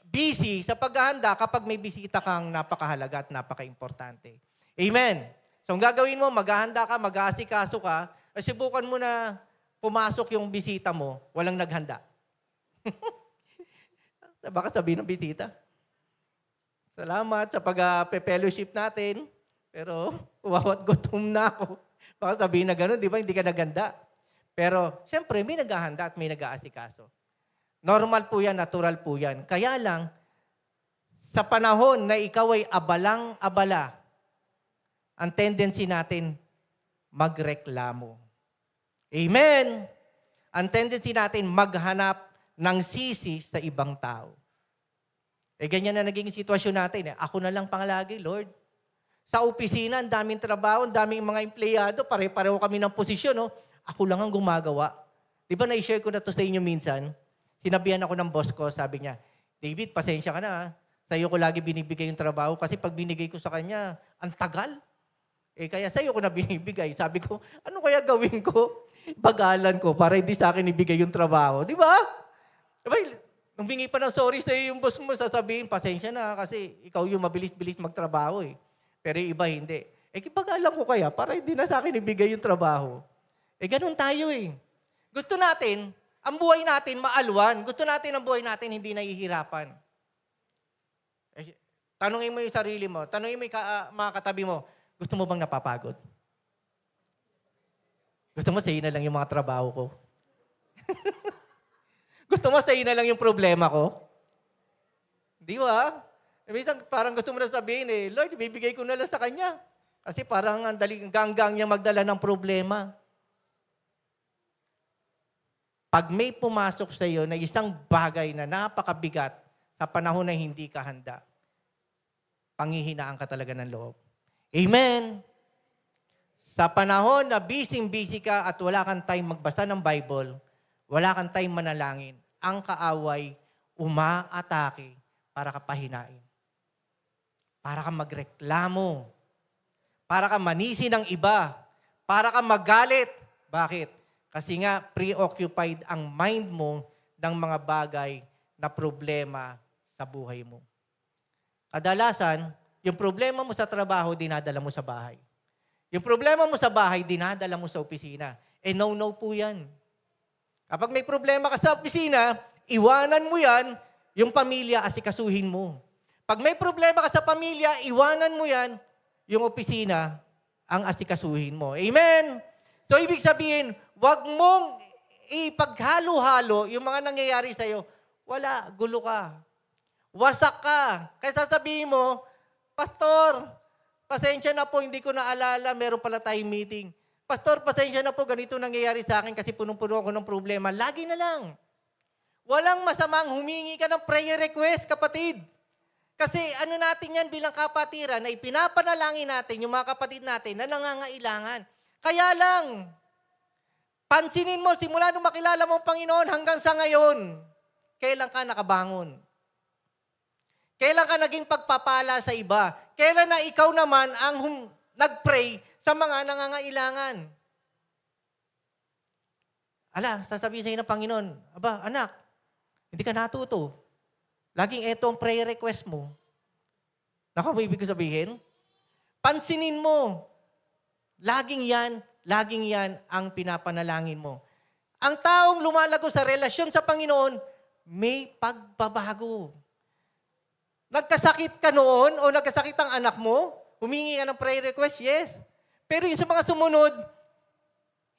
busy sa paghahanda kapag may bisita kang napakahalaga at napaka-importante? Amen. So, ang gagawin mo, maghahanda ka, mag-aasikaso ka, subukan mo na pumasok yung bisita mo, walang naghanda. Baka sabihin ng bisita, salamat sa pag-fellowship natin, pero uwawat gutom na ako. Baka sabihin na gano'n, di ba? Hindi ka naganda. Pero, siyempre, may naghahanda at may nag-aasikaso. Normal po yan, natural po yan. Kaya lang, sa panahon na ikaw ay abalang-abala, ang tendency natin, magreklamo. Amen! Ang tendency natin, maghanap ng sisi sa ibang tao. Ganyan na naging sitwasyon natin. Ako na lang pangalagi, Lord. Sa opisina, ang daming trabaho, ang daming mga empleyado, pare-pareho kami ng posisyon. Ako lang ang gumagawa. Di ba na-share ko na to sa inyo minsan? Sinabihan ako ng boss ko, sabi niya, David, pasensya ka na. Sa'yo ko lagi binibigay yung trabaho kasi pag binigay ko sa kanya, ang tagal. Kaya sa'yo ko na binibigay. Sabi ko, ano kaya gawin ko? Bagalan ko para hindi sa akin ibigay yung trabaho. Di ba? Diba? Nung bingi pa ng sorry sa yung boss mo, sasabihin, pasensya na kasi ikaw yung mabilis-bilis magtrabaho eh. Pero yung iba hindi. Bagalan ko kaya para hindi na sa akin ibigay yung trabaho. Ganun tayo eh. Gusto natin, ang buhay natin maalwan. Gusto natin ang buhay natin hindi nahihirapan. Tanungin mo yung sarili mo. Tanungin mo yung mga katabi mo. Gusto mo bang napapagod? Gusto mo sa'yo na lang yung mga trabaho ko? Gusto mo sa'yo na lang yung problema ko? Di ba? Minsan parang gusto mo na sabihin Lord, bibigay ko na lang sa Kanya. Kasi parang ang ganggang niya magdala ng problema. Pag may pumasok sa iyo na isang bagay na napakabigat sa panahon na hindi ka handa, panghihinaan ka talaga ng loob. Amen! Sa panahon na busy-busy ka at wala kang time magbasa ng Bible, wala kang time manalangin, ang kaaway umaatake para ka pahinain. Para ka magreklamo. Para ka manisi ng iba. Para ka magalit. Bakit? Kasi nga, preoccupied ang mind mo ng mga bagay na problema sa buhay mo. Kadalasan, yung problema mo sa trabaho, dinadala mo sa bahay. Yung problema mo sa bahay, dinadala mo sa opisina. No po yan. Kapag may problema ka sa opisina, iwanan mo yan, yung pamilya, asikasuhin mo. Pag may problema ka sa pamilya, iwanan mo yan, yung opisina, ang asikasuhin mo. Amen? So, ibig sabihin, wag mong ipaghalo-halo yung mga nangyayari sa'yo. Wala, gulo ka. Wasak ka. Kaya sasabihin mo, Pastor, pasensya na po, hindi ko naalala, meron pala tayong meeting. Pastor, pasensya na po, ganito nangyayari sa akin kasi punong-puno ako ng problema. Lagi na lang. Walang masamang humingi ka ng prayer request, kapatid. Kasi ano natin yan bilang kapatiran na ipinapanalangin natin yung mga kapatid natin na nangangailangan. Kaya lang, pansinin mo, simula nung makilala mo ang Panginoon hanggang sa ngayon, kailan ka nakabangon? Kailan ka naging pagpapala sa iba? Kailan na ikaw naman ang nag-pray sa mga nangangailangan? Ala, sasabihin sa'yo ng Panginoon, aba, anak, hindi ka natuto. Laging eto ang prayer request mo. Naku, mo ibig sabihin? Pansinin mo. Laging yan ang pinapanalangin mo. Ang taong lumalago sa relasyon sa Panginoon, may pagbabago. Nagkasakit ka noon o nagkasakit ang anak mo, humingi ka ng prayer request, yes. Pero yung sa mga sumunod,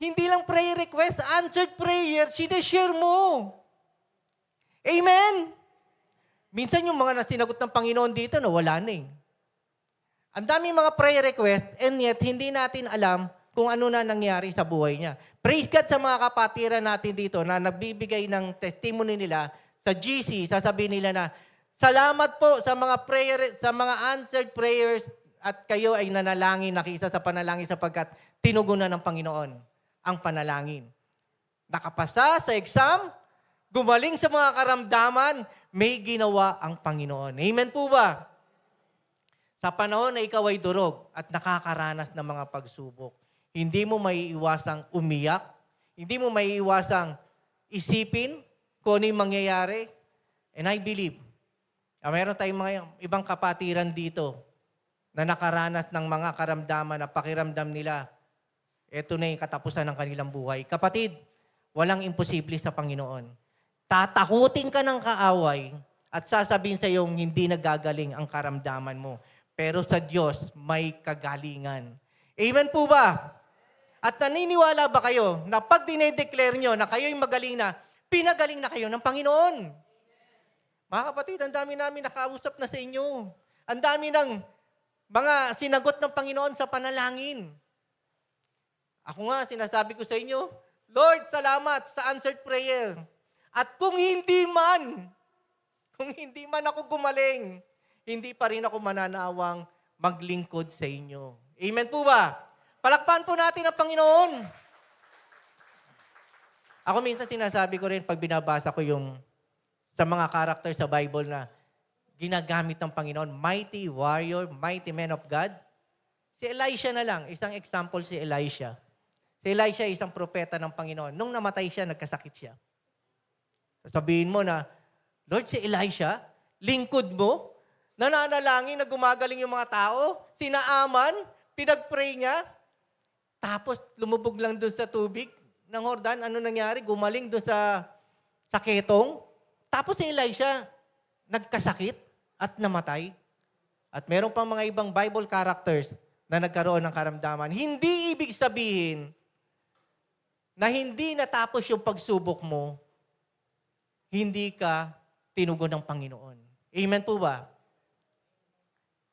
hindi lang prayer request, answered prayer, sineshare mo. Amen? Minsan yung mga nasinagot ng Panginoon dito, wala na eh. Ang daming mga prayer request, and yet hindi natin alam kung ano na nangyari sa buhay niya. Praise God sa mga kapatiran natin dito na nagbibigay ng testimony nila sa GC, sasabihin nila na, salamat po sa mga prayer, sa mga answered prayers at kayo ay nanalangin, nakisa sa panalangin sapagkat tinugunan ng Panginoon ang panalangin. Nakapasa sa exam, gumaling sa mga karamdaman, may ginawa ang Panginoon. Amen po ba? Sa panahon na ikaw ay durog at nakakaranas ng mga pagsubok, hindi mo maiiwasang umiyak, hindi mo maiiwasang isipin kung ano yung mangyayari. And I believe, meron tayong mga ibang kapatiran dito na nakaranas ng mga karamdaman na pakiramdam nila, ito na yung katapusan ng kanilang buhay. Kapatid, walang imposible sa Panginoon. Tatakutin ka ng kaaway at sasabihin sa iyong hindi nagagaling ang karamdaman mo. Pero sa Diyos, may kagalingan. Amen po ba? At naniniwala ba kayo na pag dinedeclare nyo na kayo'y magaling na, pinagaling na kayo ng Panginoon? Mga kapatid, ang dami namin nakausap na sa inyo. Ang dami ng mga sinagot ng Panginoon sa panalangin. Ako nga, sinasabi ko sa inyo, Lord, salamat sa answered prayer. At kung hindi man ako gumaling, hindi pa rin ako mananawang maglingkod sa inyo. Amen po ba? Palakpan po natin ang Panginoon. Ako minsan sinasabi ko rin pag binabasa ko yung sa mga character sa Bible na ginagamit ng Panginoon, mighty warrior, mighty man of God. Si Elisha na lang, isang example si Elisha. Si Elisha isang propeta ng Panginoon. Nung namatay siya, nagkasakit siya. Sabihin mo na, Lord, si Elisha, lingkod mo, nananalangin na gumagaling yung mga tao, sinaaman, pinag-pray niya, tapos lumubog lang doon sa tubig ng Jordan. Ano nangyari? Gumaling doon sa ketong. Tapos si Elisha, nagkasakit at namatay. At meron pang mga ibang Bible characters na nagkaroon ng karamdaman. Hindi ibig sabihin na hindi natapos yung pagsubok mo, hindi ka tinugon ng Panginoon. Amen po ba?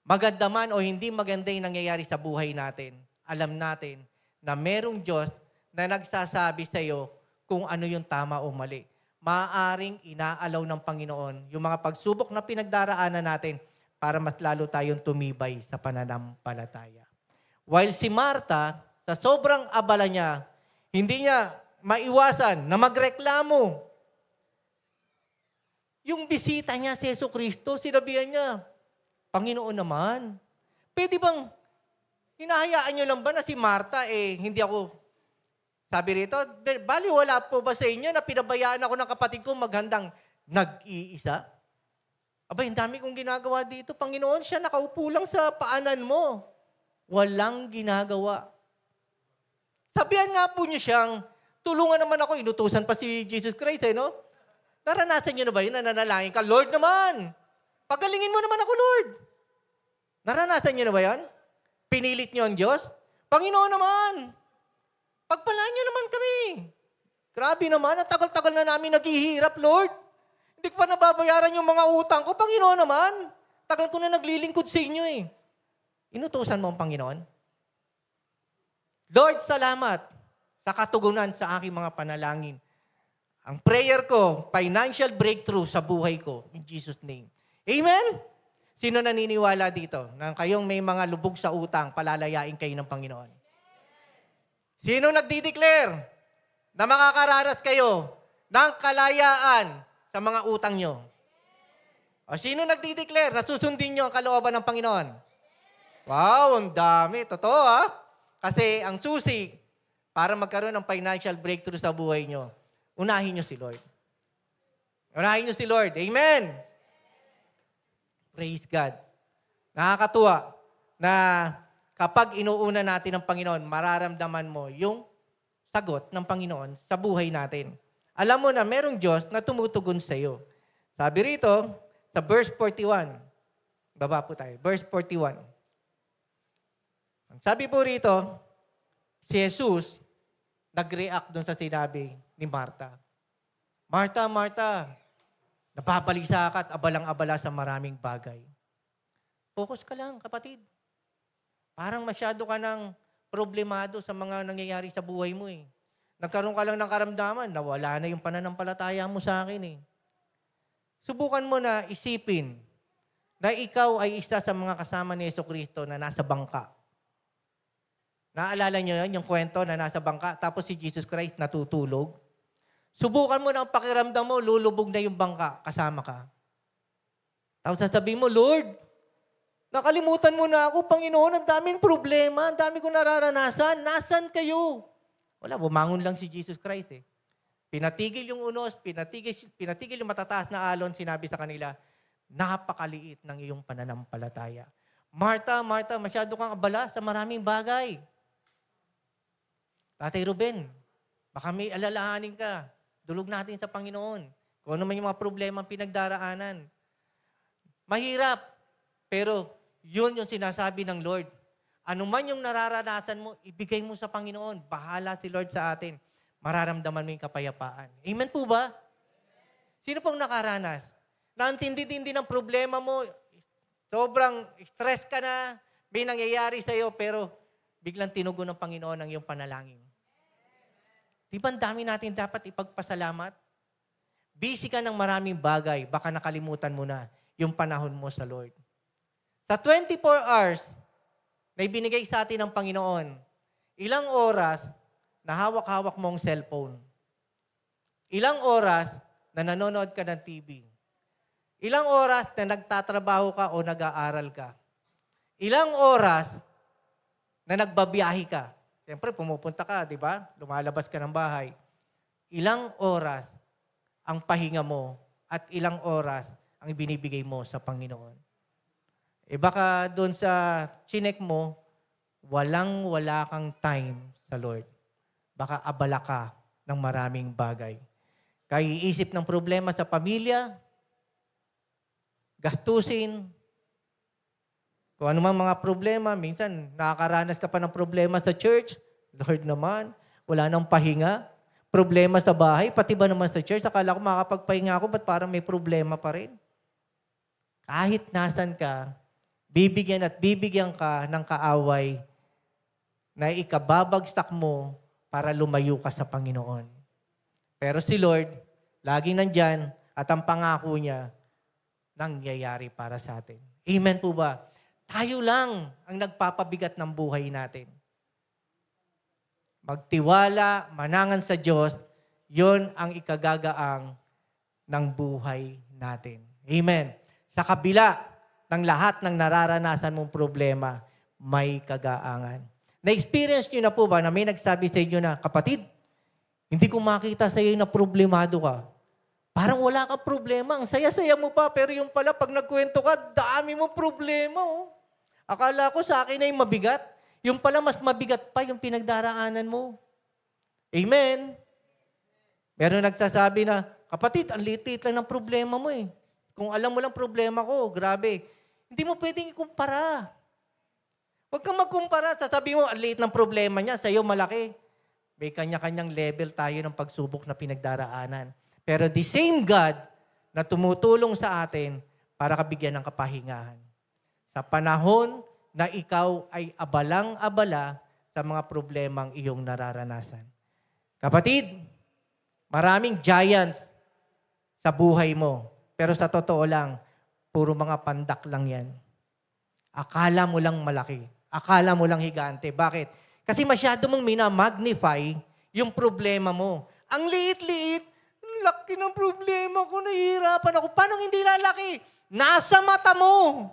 Maganda man o hindi maganda yung nangyayari sa buhay natin, alam natin na merong Diyos na nagsasabi sa iyo kung ano yung tama o mali. Maaaring inaalaw ng Panginoon yung mga pagsubok na pinagdaraanan natin para mas lalo tayong tumibay sa pananampalataya. While si Marta, sa sobrang abala niya, hindi niya maiwasan na magreklamo. Yung bisita niya si Jesucristo, sinabihan niya, Panginoon naman, pwede bang hinahayaan niyo lang ba na si Marta, hindi ako, sabi rito, bali wala po ba sa inyo na pinabayaan ako ng kapatid ko maghandang nag-iisa? Aba, ang dami kong ginagawa dito. Panginoon, siya nakaupo lang sa paanan mo. Walang ginagawa. Sabihan nga po niyo siyang, tulungan naman ako, inutusan pa si Jesus Christ, no? Naranasan niyo na ba yun na nanalangin ka? Lord naman, pagalingin mo naman ako, Lord. Naranasan niyo na ba yan? Pinilit niyo ang Diyos? Panginoon naman, pagpalaan niyo naman kami. Grabe naman, ang tagal-tagal na namin naghihirap, Lord. Hindi ko pa nababayaran yung mga utang ko. Panginoon naman, tagal ko na naglilingkod sa inyo eh. Inutusan mo ang Panginoon? Lord, salamat sa katugunan sa aking mga panalangin. Ang prayer ko, financial breakthrough sa buhay ko. In Jesus' name. Amen? Sino naniniwala dito na kayong may mga lubog sa utang, palalayain kayo ng Panginoon? Sino nagdi-declare na makakaranas kayo ng kalayaan sa mga utang nyo? O sino nagdi-declare na susundin nyo ang kalooban ng Panginoon? Wow, ang dami. Totoo Kasi ang susi para magkaroon ng financial breakthrough sa buhay nyo, unahin nyo si Lord. Unahin nyo si Lord. Amen! Praise God. Nakakatuwa na kapag inuuna natin ang Panginoon, mararamdaman mo yung sagot ng Panginoon sa buhay natin. Alam mo na merong Diyos na tumutugon sa iyo. Sabi rito, sa verse 41, baba po tayo, verse 41. Sabi po rito, si Jesus, nag-react doon sa sinabi ni Marta. Marta, Marta, nababalisa ka at abalang-abala sa maraming bagay. Focus ka lang, kapatid. Parang masyado ka ng problemado sa mga nangyayari sa buhay mo eh. Nagkaroon ka lang ng karamdaman, nawala na yung pananampalataya mo sa akin eh. Subukan mo na isipin na ikaw ay isa sa mga kasama ni Jesucristo na nasa bangka. Naalala niyo yun, yung kwento na nasa bangka, tapos si Jesus Christ natutulog? Subukan mo na ang pakiramdam mo, lulubog na yung bangka, kasama ka. Tapos sasabihin mo, Lord, nakalimutan mo na ako, Panginoon, ang daming problema, ang dami kong nararanasan, nasan kayo? Wala, bumangon lang si Jesus Christ eh. Pinatigil yung unos, pinatigil yung matataas na alon, sinabi sa kanila, napakaliit ng iyong pananampalataya. Marta, Marta, masyado kang abala sa maraming bagay. Tatay Ruben, baka may alalahanin ka. Dulog natin sa Panginoon. Kung ano man yung mga problema pinagdaraanan. Mahirap, pero yun yung sinasabi ng Lord. Ano man yung nararanasan mo, ibigay mo sa Panginoon. Bahala si Lord sa atin. Mararamdaman mo yung kapayapaan. Amen po ba? Sino pong nakaranas? Naantindi-tindi ng problema mo, sobrang stress ka na, may nangyayari sa'yo, pero biglang tinugon ng Panginoon ang iyong panalangin. Di ba ang dami natin dapat ipagpasalamat? Busy ka ng maraming bagay, baka nakalimutan mo na yung panahon mo sa Lord. Sa 24 hours na ibinigay sa atin ng Panginoon, ilang oras na hawak-hawak mo ang cellphone? Ilang oras na nanonood ka ng TV? Ilang oras na nagtatrabaho ka o nag-aaral ka? Ilang oras na nagbabiyahe ka? Siyempre, pumupunta ka, di ba? Lumalabas ka ng bahay. Ilang oras ang pahinga mo at ilang oras ang binibigay mo sa Panginoon? Baka doon sa chinek mo, walang-wala kang time sa Lord. Baka abala ka ng maraming bagay. Kaya iisip ng problema sa pamilya, gastusin, kung ano mang mga problema, minsan nakakaranas ka pa ng problema sa church, Lord naman, wala nang pahinga. Problema sa bahay, pati ba naman sa church, akala ko makakapagpahinga ako, ba't parang may problema pa rin? Kahit nasan ka, bibigyan at bibigyan ka ng kaaway na ikababagsak mo para lumayo ka sa Panginoon. Pero si Lord, laging nandyan at ang pangako niya, nangyayari para sa atin. Amen po ba? Tayo lang ang nagpapabigat ng buhay natin. Magtiwala, manangan sa Diyos, yon ang ikagagaang ng buhay natin. Amen. Sa kabila ng lahat ng nararanasan mong problema, may kagaangan. Na-experience nyo na po ba na may nagsabi sa inyo na, kapatid, hindi ko makita sa iyo na problemado ka. Parang wala ka problema. Ang saya-saya mo pa, pero yung pala, pag nagkwento ka, dami mo problema. Oh. Akala ko sa akin ay mabigat. Yung pala, mas mabigat pa yung pinagdaraanan mo. Amen. Meron nagsasabi na, kapatid, ang liit-liit lang ng problema mo eh. Kung alam mo lang problema ko, grabe. Hindi mo pwedeng ikumpara. Huwag kang magkumpara. Sasabi mo, ang liit ng problema niya, sa'yo malaki. May kanya-kanyang level tayo ng pagsubok na pinagdaraanan. Pero the same God na tumutulong sa atin para kabigyan ng kapahingahan. Sa panahon na ikaw ay abalang-abala sa mga problemang iyong nararanasan. Kapatid, maraming giants sa buhay mo. Pero sa totoo lang, puro mga pandak lang yan. Akala mo lang malaki. Akala mo lang higante. Bakit? Kasi masyado mong minamagnify yung problema mo. Ang liit-liit, laki ng problema ko, nahihirapan ako. Paano hindi lalaki? Nasa mata mo.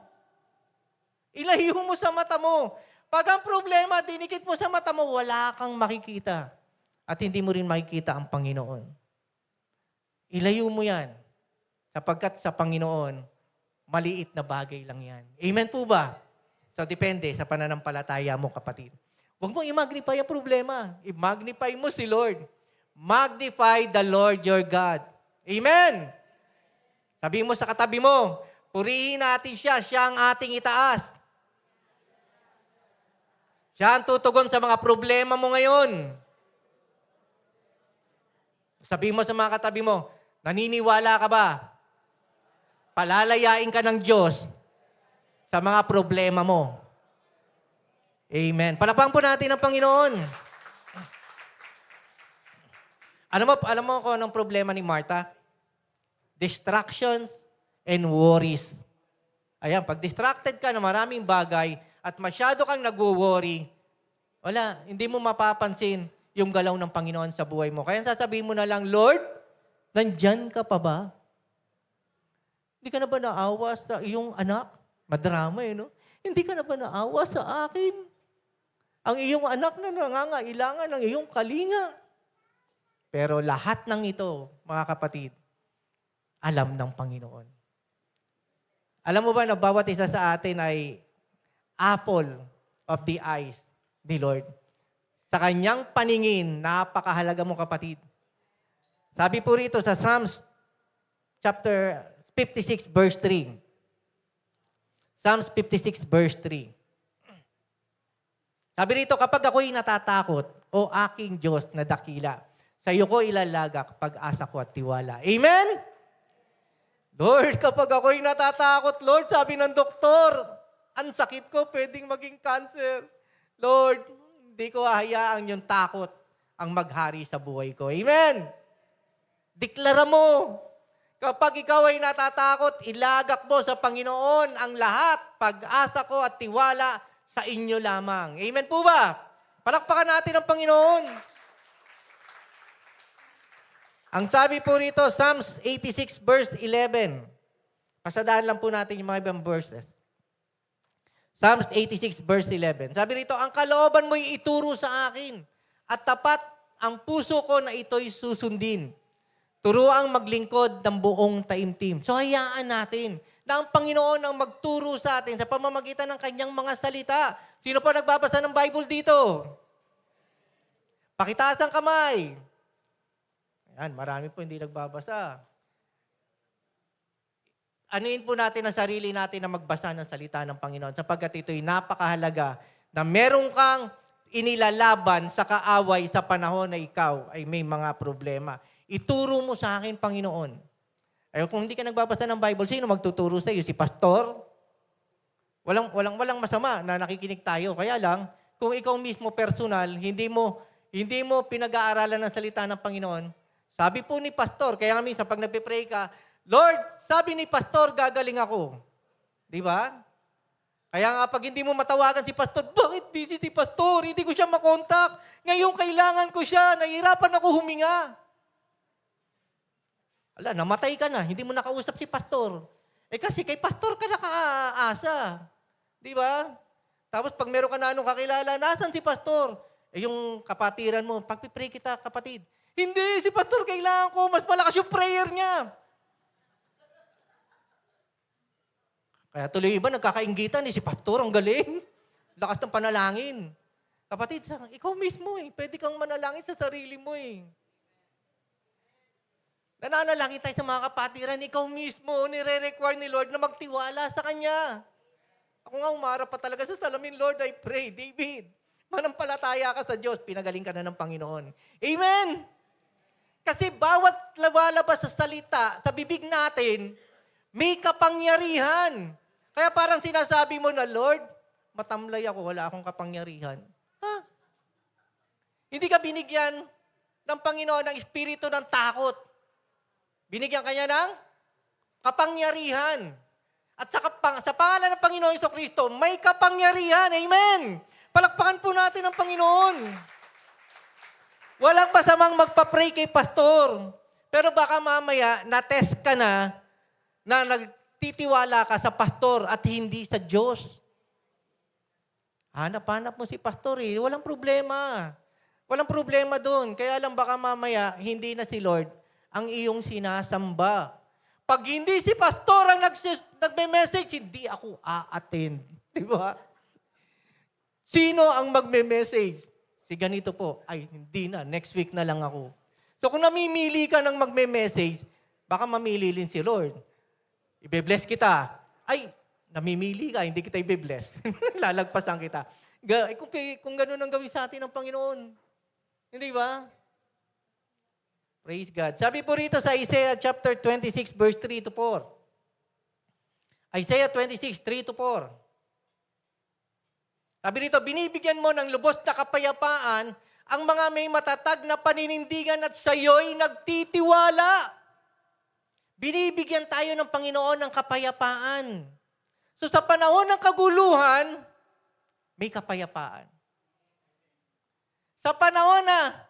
Ilayo mo sa mata mo. Pag ang problema, dinikit mo sa mata mo, wala kang makikita. At hindi mo rin makikita ang Panginoon. Ilayo mo yan. Sapagkat sa Panginoon, maliit na bagay lang yan. Amen po ba? So, depende sa pananampalataya mo, kapatid. Huwag mo i-magnify ang problema. I-magnify mo si Lord. Magnify the Lord your God. Amen! Sabihin mo sa katabi mo, purihin natin siya, siya ang ating itaas. Siya ang tutugon sa mga problema mo ngayon. Sabihin mo sa mga katabi mo, naniniwala ka ba? Palalayain ka ng Diyos sa mga problema mo. Amen. Palakpakan po natin ang Panginoon. Alam mo kung anong problema ni Martha? Distractions and worries. Ayan, pag distracted ka na maraming bagay at masyado kang nagwo-worry, wala, hindi mo mapapansin yung galaw ng Panginoon sa buhay mo. Kaya sasabihin mo na lang, Lord, nandyan ka pa ba? Hindi ka na ba naawa sa iyong anak? Madrama no? Hindi ka na ba naawa sa akin? Ang iyong anak na nangangailangan ng iyong kalinga. Pero lahat ng ito, mga kapatid, alam ng Panginoon. Alam mo ba na bawat isa sa atin ay apple of the eyes ni Lord? Sa kanyang paningin, napakahalaga mo, kapatid. Sabi po rito sa Psalms chapter 56 verse 3. Psalms 56 verse 3. Sabi rito, kapag ako'y natatakot, o aking Diyos na dakila, sa iyo ko ilalagak pag-asa ko at tiwala. Amen? Lord, kapag ako'y natatakot, Lord, sabi ng doktor, ang sakit ko, pwedeng maging cancer. Lord, hindi ko hahayaang yung takot ang maghari sa buhay ko. Amen? Deklara mo. Kapag ikaw ay natatakot, ilagak mo sa Panginoon ang lahat, pag-asa ko at tiwala sa inyo lamang. Amen po ba? Palakpakan natin ang Panginoon. Ang sabi po rito, Psalms 86 verse 11. Pasadaan lang po natin yung mga ibang verses. Psalms 86 verse 11. Sabi rito, ang kalooban mo'y ituro sa akin at tapat ang puso ko na ito'y susundin. Turuang maglingkod ng buong taimtim. So hayaan natin na ang Panginoon ang magturo sa atin sa pamamagitan ng kanyang mga salita. Sino pa nagbabasa ng Bible dito? Pakitaas ang kamay. Ayan, marami po hindi nagbabasa. Anuin po natin ang sarili natin na magbasa ng salita ng Panginoon sapagkat ito'y napakahalaga na meron kang inilalaban sa kaaway sa panahon na ikaw ay may mga problema. Ituro mo sa akin, Panginoon. Ay, kung hindi ka nagbabasa ng Bible, sino magtuturo sa iyo? Si pastor? Walang masama na nakikinig tayo. Kaya lang, kung ikaw mismo personal, hindi mo pinag-aaralan ng salita ng Panginoon, sabi po ni pastor, kaya nga minsan pag nagpe-pray ka, Lord, sabi ni pastor, gagaling ako. Di ba? Kaya nga pag hindi mo matawagan si pastor, bakit busy si pastor? Hindi ko siya makontak. Ngayon kailangan ko siya. Nahihirapan ako huminga. Namatay ka na. Hindi mo nakausap si pastor. Kasi kay pastor ka nakaasa. Di ba? Tapos pag meron ka na anong kakilala, nasan si pastor? Yung kapatiran mo, pagpipray kita, kapatid. Hindi, si pastor kailangan ko. Mas malakas yung prayer niya. Kaya tuloy iba, nagkakainggitan si pastor, ang galing. Lakas ng panalangin. Kapatid, ikaw mismo pwede kang manalangin sa sarili mo Nananalangin tayo sa mga kapatiran, ikaw mismo, nire-require ni Lord na magtiwala sa Kanya. Ako nga, umarap pa talaga sa salamin, Lord, I pray, David, manampalataya ka sa Diyos, pinagaling ka na ng Panginoon. Amen! Kasi bawat lumalabas sa salita, sa bibig natin, may kapangyarihan. Kaya parang sinasabi mo na, Lord, matamlay ako, wala akong kapangyarihan. Hindi ka binigyan ng Panginoon ng espiritu ng takot. Binigyan kanya ng kapangyarihan. At sa pangalan ng Panginoon Jesucristo, may kapangyarihan. Amen! Palakpakan po natin ang Panginoon. Walang masamang magpa-pray kay pastor. Pero baka mamaya, na-test ka na nagtitiwala ka sa pastor at hindi sa Diyos. Hanap-hanap mo si pastor Walang problema. Walang problema doon. Kaya lang baka mamaya, hindi na si Lord ang iyong sinasamba. Pag hindi si pastor ang nagme-message, hindi ako a-attend. Di ba? Sino ang magme-message? Si ganito po, hindi na, next week na lang ako. So kung namimili ka ng magme-message, baka mamili din si Lord. Ibe-bless kita. Namimili ka, hindi kita ibe-bless. Lalagpasan kita. Kung gano'n ang gawin sa atin ng Panginoon. Hindi ba? Praise God. Sabi po rito sa Isaiah chapter 26, verse 3 to 4. Isaiah 26, 3 to 4. Sabi rito, binibigyan mo ng lubos na kapayapaan ang mga may matatag na paninindigan at sayo'y nagtitiwala. Binibigyan tayo ng Panginoon ng kapayapaan. So sa panahon ng kaguluhan, may kapayapaan. Sa panahon na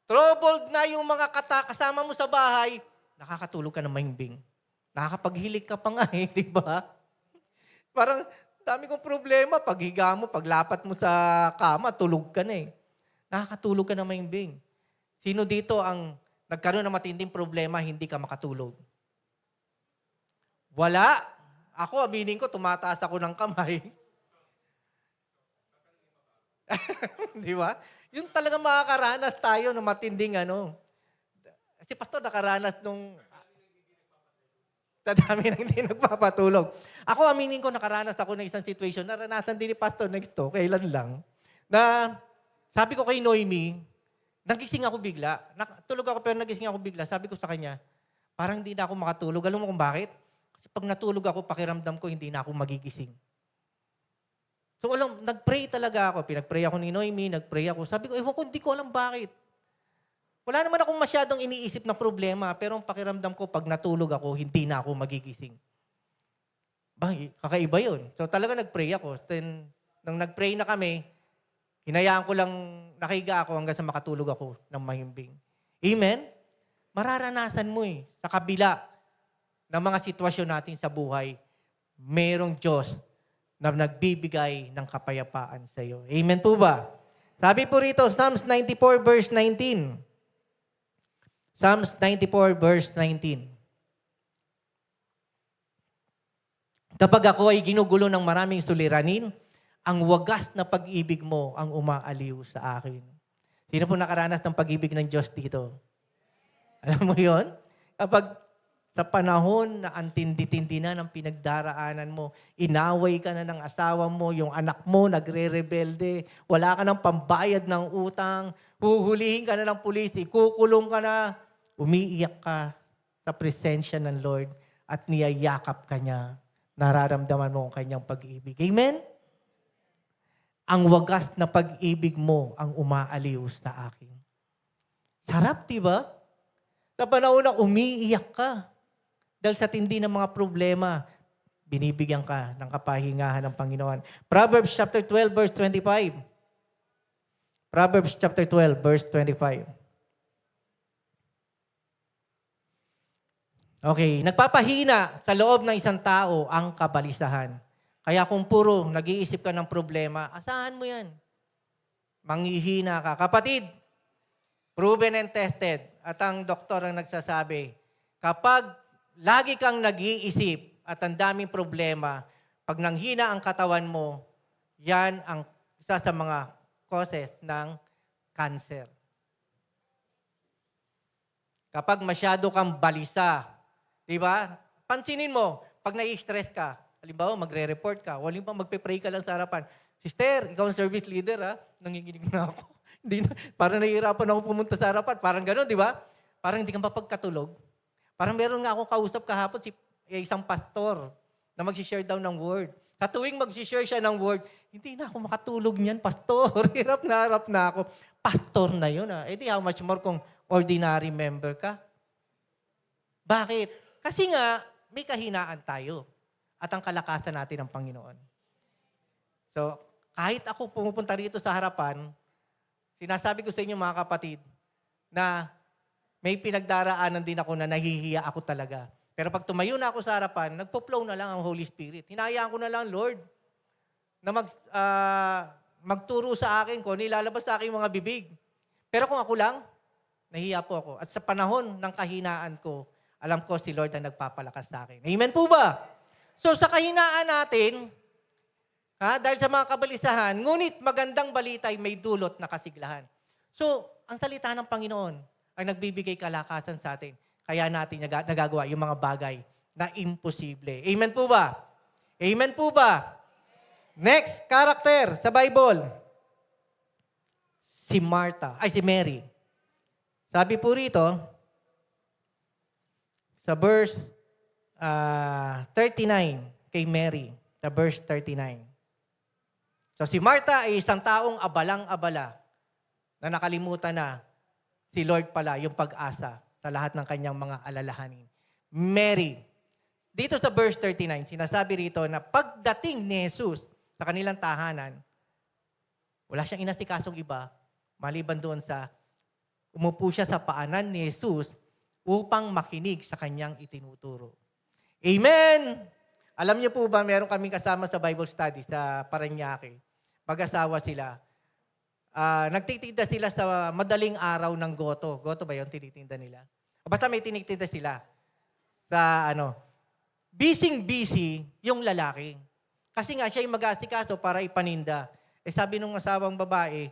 troubled na yung mga kasama mo sa bahay, nakakatulog ka ng mahimbing. Nakakapaghilig ka pa nga di ba? Parang dami kong problema. Paghiga mo, paglapat mo sa kama, tulog ka na Nakakatulog ka ng mahimbing. Sino dito ang nagkaroon ng matinding problema, hindi ka makatulog? Wala. Ako, aminin ko, tumataas ako ng kamay. Di ba? Yung talaga makakaranas tayo ng matinding Si pastor nakaranas nung sa dami nang hindi nagpapatulog. Ako, aminin ko, nakaranas ako ng isang situation. Naranasan din ni pastor next kailan lang, na sabi ko kay Noemi, nagising ako bigla. Tulog ako pero nagising ako bigla. Sabi ko sa kanya, parang hindi na ako makatulog. Alam mo kung bakit? Kasi pag natulog ako, pakiramdam ko, hindi na ako magigising. So nag-pray talaga ako. Pinag-pray ako ni Noemi, nag-pray ako. Sabi ko, hindi ko alam bakit. Wala naman akong masyadong iniisip na problema, pero ang pakiramdam ko, pag natulog ako, hindi na ako magigising. Kakaiba yun. So talaga nag-pray ako. Then, nung nag-pray na kami, hinayaan ko lang, nakahiga ako hanggang sa makatulog ako ng mahimbing. Amen? Mararanasan mo sa kabila ng mga sitwasyon natin sa buhay, merong Diyos na nagbibigay ng kapayapaan sa iyo. Amen po ba? Sabi po rito, Psalms 94 verse 19. Psalms 94 verse 19. Kapag ako ay ginugulo ng maraming suliranin, ang wagas na pag-ibig mo ang umaaliw sa akin. Sino po nakaranas ng pag-ibig ng Diyos dito? Alam mo yon? Kapag sa panahon na ang tindi-tindi na ng pinagdaraanan mo, inaway ka na ng asawa mo, yung anak mo nagre-rebelde, wala ka ng pambayad ng utang, huhulihin ka na ng pulis, ikukulong ka na, umiiyak ka sa presensya ng Lord at niyayakap ka niya. nararamdaman mo ang kanyang pag-ibig. Amen? Ang wagas na pag-ibig mo ang umaaliw sa akin. Sarap, di ba? Sa panahon na umiiyak ka dahil sa tindi ng mga problema, binibigyan ka ng kapahingahan ng Panginoon. Proverbs chapter 12, verse 25. Proverbs chapter 12, verse 25. Okay, nagpapahina sa loob ng isang tao ang kabalisahan. Kaya kung puro nag-iisip ka ng problema, asahan mo yan. Manghihina ka. Kapatid, proven and tested. At ang doktor ang nagsasabi, kapag lagi kang nag-iisip at ang daming problema, pag nanghina ang katawan mo, yan ang isa sa mga causes ng cancer. Kapag masyado kang balisa, di ba? Pansinin mo, pag nai-stress ka, halimbawa magre-report ka, walang pa magpe-pray ka lang sa harapan. Sister, ikaw ang service leader ha, nanginginig na ako. Hindi na, parang nahihirapan ako pumunta sa harapan. Parang gano'n, di ba? Parang hindi ka mapagkatulog. Parang meron nga ako kausap kahapon isang pastor na mag-share daw ng word. Sa tuwing mag-share siya ng word, hindi na ako makatulog niyan, pastor. Hirap na ako. Pastor na yun ha. Eh di how much more kung ordinary member ka? Bakit? Kasi nga, may kahinaan tayo at ang kalakasan natin ng Panginoon. So, kahit ako pumupunta rito sa harapan, sinasabi ko sa inyo mga kapatid, na may pinagdaraanan din ako na nahihiya ako talaga. Pero pag tumayo na ako sa harapan, nagpo-flow na lang ang Holy Spirit. Hinayaan ko na lang, Lord, na magturo sa akin kung nilalabas sa akin mga bibig. Pero kung ako lang, nahihiya po ako. At sa panahon ng kahinaan ko, alam ko si Lord ang nagpapalakas sa akin. Amen po ba? So sa kahinaan natin, dahil sa mga kabalisahan, ngunit magandang balita ay may dulot na kasiglahan. So, ang salita ng Panginoon ay nagbibigay kalakasan sa atin. Kaya natin nagagawa yung mga bagay na imposible. Amen po ba? Amen po ba? Next character sa Bible. Si Mary. Sabi po rito, sa verse 39 kay Mary, sa verse 39. So si Martha ay isang taong abalang-abala na nakalimutan na si Lord pala yung pag-asa sa lahat ng kanyang mga alalahanin. Mary, dito sa verse 39, sinasabi rito na pagdating ni Jesus sa kanilang tahanan, wala siyang inasikasong iba, maliban doon sa umupo siya sa paanan ni Jesus upang makinig sa kanyang itinuturo. Amen! Alam niyo po ba, meron kaming kasama sa Bible study sa Parañaque. Mag-asawa sila. Nagtitinda sila sa madaling araw ng goto. Goto ba yun tinitinda nila? Basta may tinitinda sila. Sa busy yung lalaki. Kasi nga siya yung mag-aasikaso para ipaninda. Sabi nung asawang babae,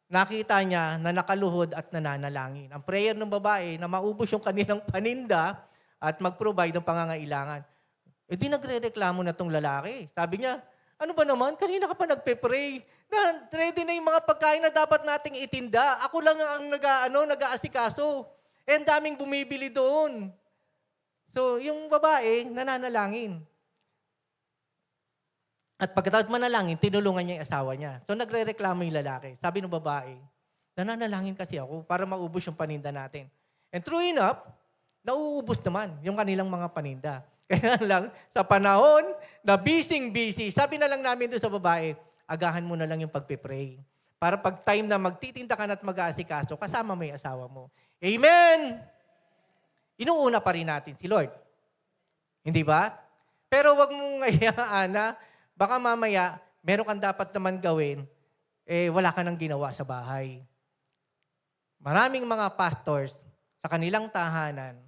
nakita niya na nakaluhod at nananalangin. Ang prayer ng babae na maubos yung kanilang paninda at mag-provide ng pangangailangan. Di nagre-reklamo na tong lalaki. Sabi niya, ano ba naman? Kanina ka pa nagpe-pray. Ready na yung mga pagkain na dapat nating itinda. Ako lang ang nag-aasikaso. Ang daming bumibili doon. So, yung babae, nananalangin. At pagkatapos manalangin, tinulungan niya yung asawa niya. So, nagre-reklamo yung lalaki. Sabi ng babae, nananalangin kasi ako para maubos yung paninda natin. And true enough, nauubos naman yung kanilang mga paninda. Kaya lang, sa panahon na busy, sabi na lang namin doon sa babae, agahan mo na lang yung pagpipray. Para pag time na magtitinda ka na at mag-aasikaso, kasama mo yung asawa mo. Amen! Inuuna pa rin natin si Lord. Hindi ba? Pero wag mong ngayaan na baka mamaya, meron kang dapat naman gawin, wala ka nang ginawa sa bahay. Maraming mga pastors sa kanilang tahanan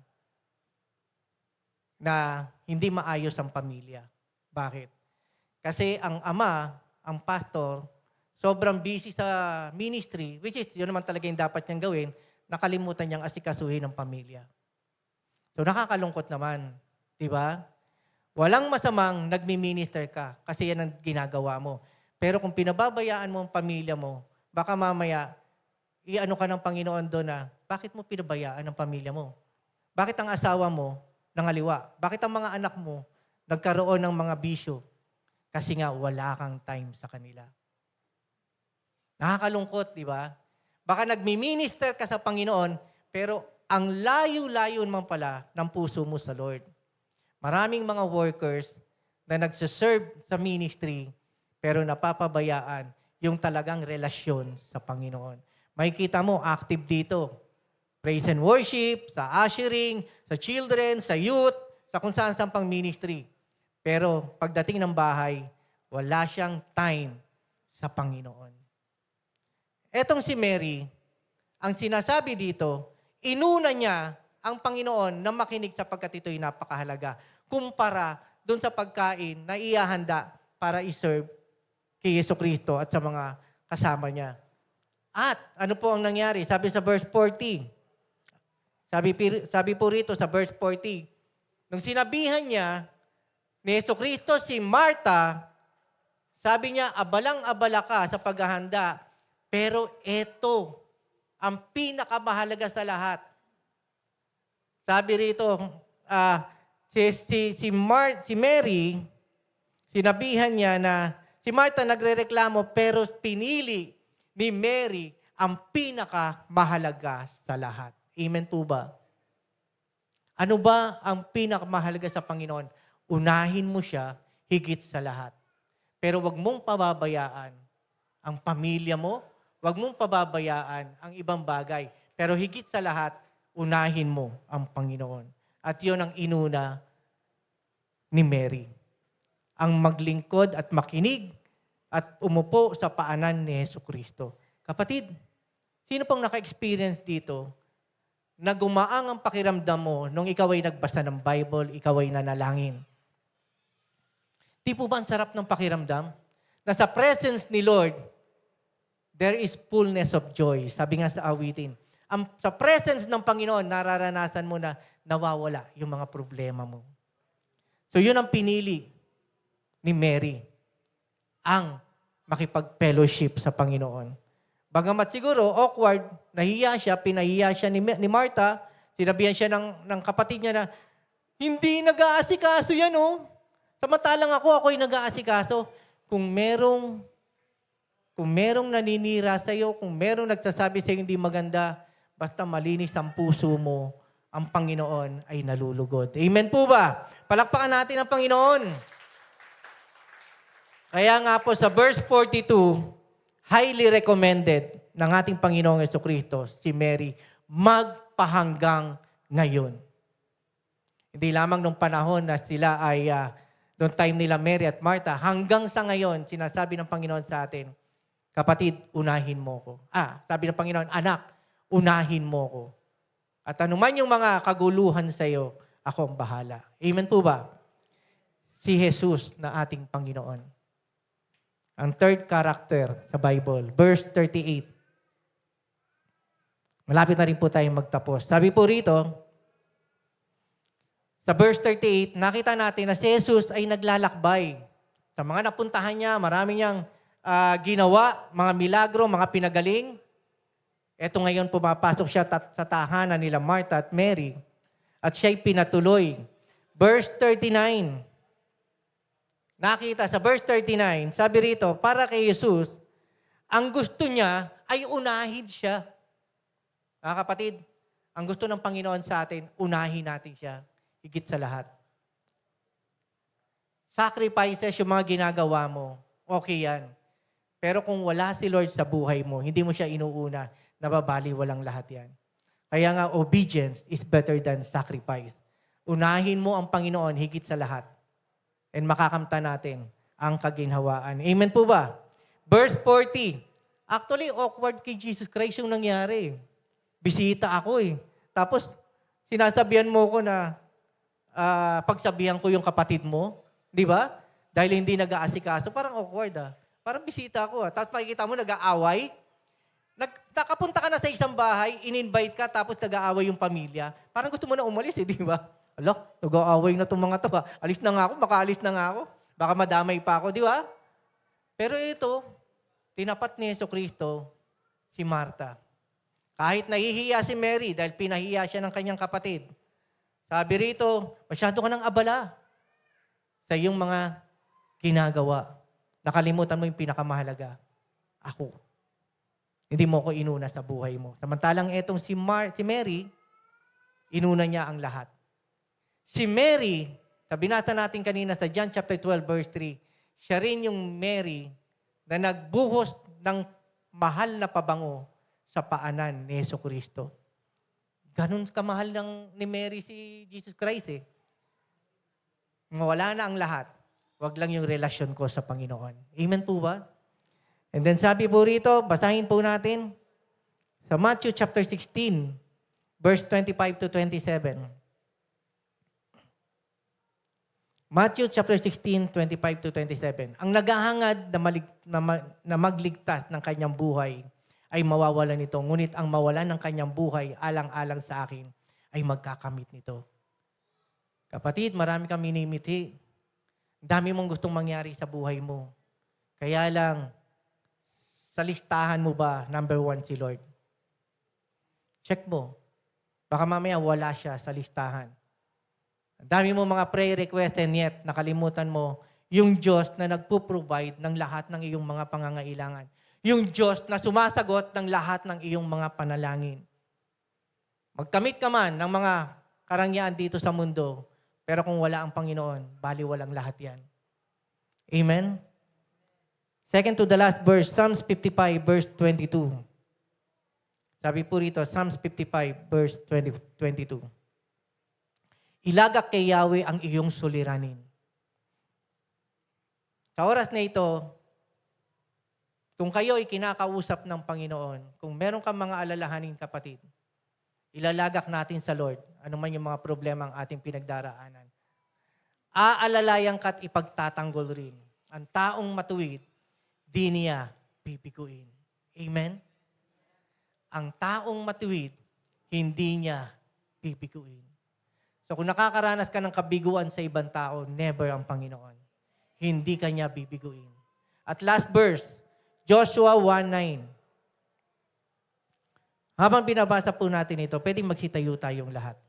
na hindi maayos ang pamilya. Bakit? Kasi ang ama, ang pastor, sobrang busy sa ministry, which is, yun naman talaga yung dapat niyang gawin, nakalimutan niyang asikasuhin ng pamilya. So nakakalungkot naman. Di ba? Walang masamang nagmi-minister ka kasi yan ang ginagawa mo. Pero kung pinababayaan mo ang pamilya mo, baka mamaya, i-ano ka ng Panginoon doon na, bakit mo pinabayaan ang pamilya mo? Bakit ang asawa mo nangaliwa? Bakit ang mga anak mo nagkaroon ng mga bisyo kasi nga wala kang time sa kanila. Nakakalungkot, di ba? Baka nagmi-minister ka sa Panginoon, pero ang layo-layo naman pala ng puso mo sa Lord. Maraming mga workers na nagsiserve sa ministry, pero napapabayaan yung talagang relasyon sa Panginoon. Makikita mo, active dito. Praise and worship, sa ushering, sa children, sa youth, sa kung saan pang ministry. Pero pagdating ng bahay, wala siyang time sa Panginoon. Etong si Mary, ang sinasabi dito, inuna niya ang Panginoon na makinig sapagkat ito'y napakahalaga kumpara doon sa pagkain na iahanda para iserve kay Jesucristo at sa mga kasama niya. At ano po ang nangyari? Sabi sa verse 40, sabi po rito sa verse 40, nung sinabihan niya ni Jesucristo si Marta, sabi niya, abalang-abala ka sa paghahanda, pero ito ang pinakamahalaga sa lahat. Sabi rito, si Mary, sinabihan niya na si Marta nagrereklamo, pero pinili ni Mary ang pinakamahalaga sa lahat. Amen po ba? Ano ba ang pinakamahalaga sa Panginoon? Unahin mo siya higit sa lahat. Pero wag mong pababayaan ang pamilya mo, wag mong pababayaan ang ibang bagay. Pero higit sa lahat, unahin mo ang Panginoon. At yun ang inuna ni Mary. Ang maglingkod at makinig at umupo sa paanan ni Jesucristo. Kapatid, sino pang naka-experience dito na gumaang ang pakiramdam mo nung ikaw ay nagbasa ng Bible, ikaw ay nanalangin? Di po ba ang sarap ng pakiramdam? Na sa presence ni Lord, there is fullness of joy. Sabi nga sa awitin, sa presence ng Panginoon, nararanasan mo na nawawala yung mga problema mo. So yun ang pinili ni Mary, ang makipag-fellowship sa Panginoon. Bagamat siguro awkward, nahiya siya, pinahiya siya ni Martha, sinabihan siya ng kapatid niya na, hindi nag-aasikaso yan, oh. Samantalang ako'y nag-aasikaso. Kung merong naninira sa'yo, kung merong nagsasabi sa'yo hindi maganda, basta malinis ang puso mo, ang Panginoon ay nalulugod. Amen po ba? Palakpakan natin ang Panginoon. Kaya nga po sa verse 42, highly recommended ng ating Panginoong Jesucristo, si Mary, magpahanggang ngayon. Hindi lamang nung panahon na sila ay, noong time nila Mary at Martha, hanggang sa ngayon, sinasabi ng Panginoon sa atin, kapatid, unahin mo ko. Sabi ng Panginoon, anak, unahin mo ko. At anuman yung mga kaguluhan sa iyo, ako ang bahala. Amen po ba? Si Jesus na ating Panginoon. Ang third character sa Bible, verse 38. Malapit na rin po tayong magtapos. Sabi po rito, sa verse 38, nakita natin na si Jesus ay naglalakbay. Sa mga napuntahan niya, marami niyang ginawa, mga milagro, mga pinagaling. Ito ngayon pumapasok siya sa tahanan nila Martha at Mary at siya'y pinatuloy. Verse 39. Nakita sa verse 39, sabi rito, para kay Jesus, ang gusto niya ay unahin siya. Mga kapatid, ang gusto ng Panginoon sa atin, unahin natin siya. Higit sa lahat. Sacrifices yung mga ginagawa mo, okay yan. Pero kung wala si Lord sa buhay mo, hindi mo siya inuuna, nababaliwalang lahat yan. Kaya nga, obedience is better than sacrifice. Unahin mo ang Panginoon higit sa lahat. And makakamta natin ang kaginhawaan. Amen po ba? Verse 40. Actually, awkward kay Jesus Christ yung nangyari. Bisita ako eh. Tapos, sinasabihan mo ko na pagsabihan ko yung kapatid mo. Di ba? Dahil hindi nag-aasikaso. Parang awkward Parang bisita ako Tapos makikita mo nag-aaway. Nakapunta ka na sa isang bahay, in-invite ka, tapos nag-aaway yung pamilya. Parang gusto mo na umalis di ba? Ala, nag-aaway na itong mga to Alis na nga ako, makaalis na nga ako. Baka madamay pa ako, di ba? Pero ito, tinapat ni Jesucristo si Martha. Kahit nahihiya si Mary dahil pinahiya siya ng kanyang kapatid. Sabi rito, masyado ka ng abala sa sa iyong mga ginagawa. Nakalimutan mo yung pinakamahalaga. Ako. Hindi mo ko inuna sa buhay mo. Samantalang etong si Mary, inuna niya ang lahat. Si Mary, binasa natin kanina sa John chapter 12 verse 3, siya rin yung Mary na nagbuhos ng mahal na pabango sa paanan ni Jesucristo. Ganun kamahal ni Mary si Jesus Christ eh. Mawala na ang lahat. Wag lang yung relasyon ko sa Panginoon. Amen po ba? And then sabi po rito, basahin po natin sa Matthew chapter 16, verse 25 to 27. Matthew chapter 16, 25 to 27. Ang naghahangad na magligtas ng kanyang buhay ay mawawalan nito. Ngunit ang mawalan ng kanyang buhay alang-alang sa akin ay magkakamit nito. Kapatid, marami kang minimiti. Dami mong gustong mangyari sa buhay mo. Kaya lang, sa listahan mo ba, number 1 si Lord? Check mo. Baka mamaya wala siya sa listahan. Ang dami mo mga prayer request and yet nakalimutan mo yung Diyos na nagpo-provide ng lahat ng iyong mga pangangailangan. Yung Diyos na sumasagot ng lahat ng iyong mga panalangin. Magkamit ka man ng mga karangyaan dito sa mundo, pero kung wala ang Panginoon, baliwalang lahat yan. Amen? Second to the last verse, Psalms 55 verse 22. Sabi po rito, Psalms 55 verse 22. Ilagak kay Yahweh ang iyong suliranin. Sa oras na ito, kung kayo ay kinakausap ng Panginoon, kung meron kang mga alalahanin kapatid, ilalagak natin sa Lord, ano man yung mga problema ang ating pinagdaraanan. Aalalayan ka't ipagtatanggol rin. Ang taong matuwid, di niya pipikuin. Amen? Ang taong matuwid, hindi niya pipikuin. So kung nakakaranas ka ng kabiguan sa ibang tao, never ang Panginoon. Hindi ka niya bibiguin. At last verse, Joshua 1:9. Habang binabasa po natin ito, pwedeng magsitayo tayong lahat.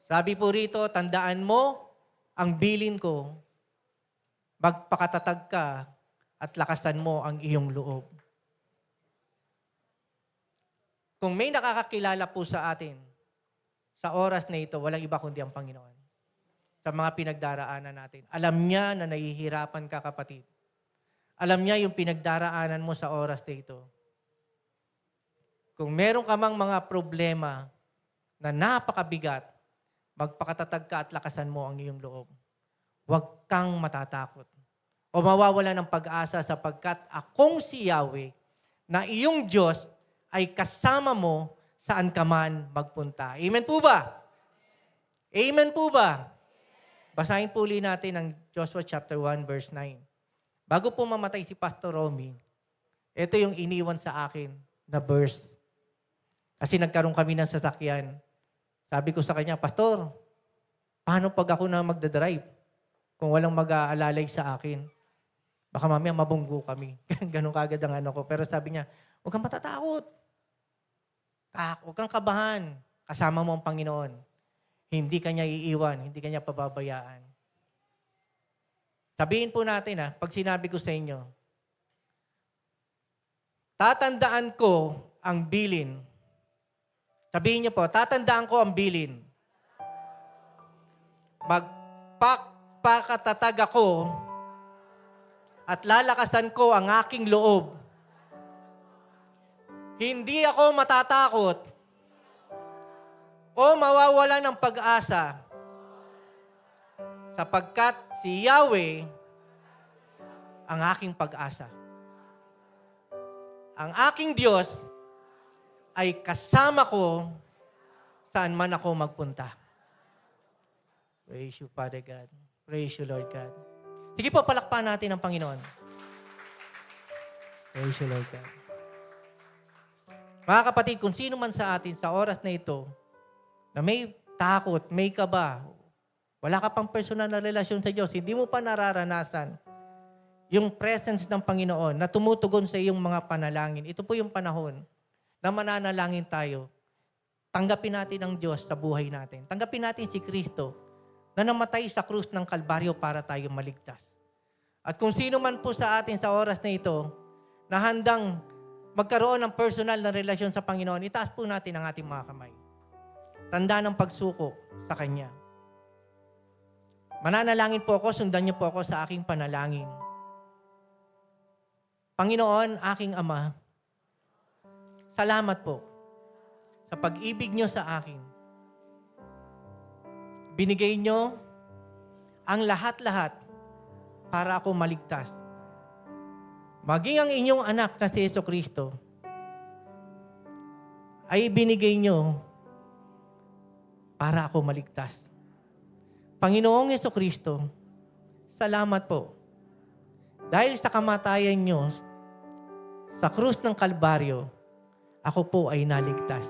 Sabi po rito, tandaan mo ang bilin ko, magpakatatag ka at lakasan mo ang iyong loob. Kung may nakakakilala po sa atin, sa oras na ito, walang iba kundi ang Panginoon. Sa mga pinagdaraanan natin. Alam niya na nahihirapan ka, kapatid. Alam niya yung pinagdaraanan mo sa oras na ito. Kung meron ka mang mga problema na napakabigat, magpakatatag ka at lakasan mo ang iyong loob. Huwag kang matatakot. O mawawala ng pag-asa sapagkat akong si Yahweh na iyong Diyos ay kasama mo saan ka man magpunta. Amen po ba? Amen po ba? Basahin po ulit natin ang Joshua chapter 1 verse 9. Bago po mamatay si Pastor Romy, ito yung iniwan sa akin na verse. Kasi nagkaroon kami ng sasakyan. Sabi ko sa kanya, Pastor, paano pag ako na magdadrive? Kung walang mag-aalalay sa akin. Baka mamaya mabunggo kami. Ganun kagad ang ano ko. Pero sabi niya, huwag kang matatakot. Huwag kang kabahan. Kasama mo ang Panginoon. Hindi ka niya iiwan. Hindi ka niya pababayaan. Sabihin po natin pag sinabi ko sa inyo, tatandaan ko ang bilin. Sabihin niyo po, tatandaan ko ang bilin. Magpakatatag ako at lalakasan ko ang aking loob. Hindi ako matatakot o mawawala ng pag-asa sapagkat si Yahweh ang aking pag-asa. Ang aking Diyos ay kasama ko saan man ako magpunta. Praise you, Father God. Praise you, Lord God. Sige po, palakpakan natin ang Panginoon. Praise you, Lord God. Mga kapatid, kung sino man sa atin sa oras na ito, na may takot, may kaba, wala ka pang personal na relasyon sa Diyos, hindi mo pa nararanasan yung presence ng Panginoon na tumutugon sa iyong mga panalangin. Ito po yung panahon na mananalangin tayo. tanggapin natin ang Diyos sa buhay natin. Tanggapin natin si Kristo na namatay sa krus ng Kalbaryo para tayo maligtas. At kung sino man po sa atin sa oras na ito na handang magkaroon ng personal na relasyon sa Panginoon, itaas po natin ang ating mga kamay. Tanda ng pagsuko sa Kanya. Mananalangin po ako, sundan niyo po ako sa aking panalangin. Panginoon, aking Ama, salamat po sa pag-ibig niyo sa akin. Binigay niyo ang lahat-lahat para ako maligtas. Maging ang inyong anak na si Jesucristo ay binigay niyo para ako maligtas. Panginoong Jesucristo, salamat po. Dahil sa kamatayan niyo sa krus ng Kalbaryo, ako po ay naligtas.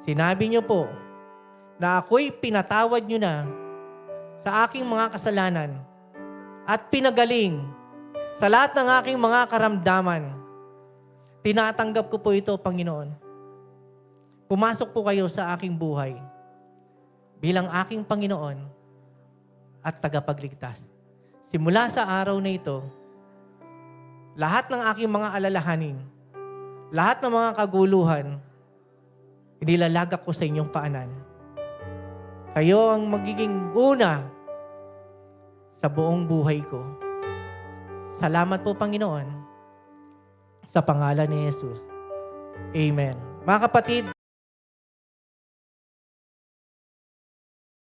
Sinabi niyo po na ako'y pinatawad niyo na sa aking mga kasalanan at pinagaling sa lahat ng aking mga karamdaman. Tinatanggap ko po ito, Panginoon. Pumasok po kayo sa aking buhay bilang aking Panginoon at tagapagligtas. Simula sa araw na ito, lahat ng aking mga alalahanin, lahat ng mga kaguluhan, inilalagak ko sa inyong paanan. Kayo ang magiging una sa buong buhay ko. Salamat po, Panginoon, sa pangalan ni Jesus. Amen. Mga kapatid,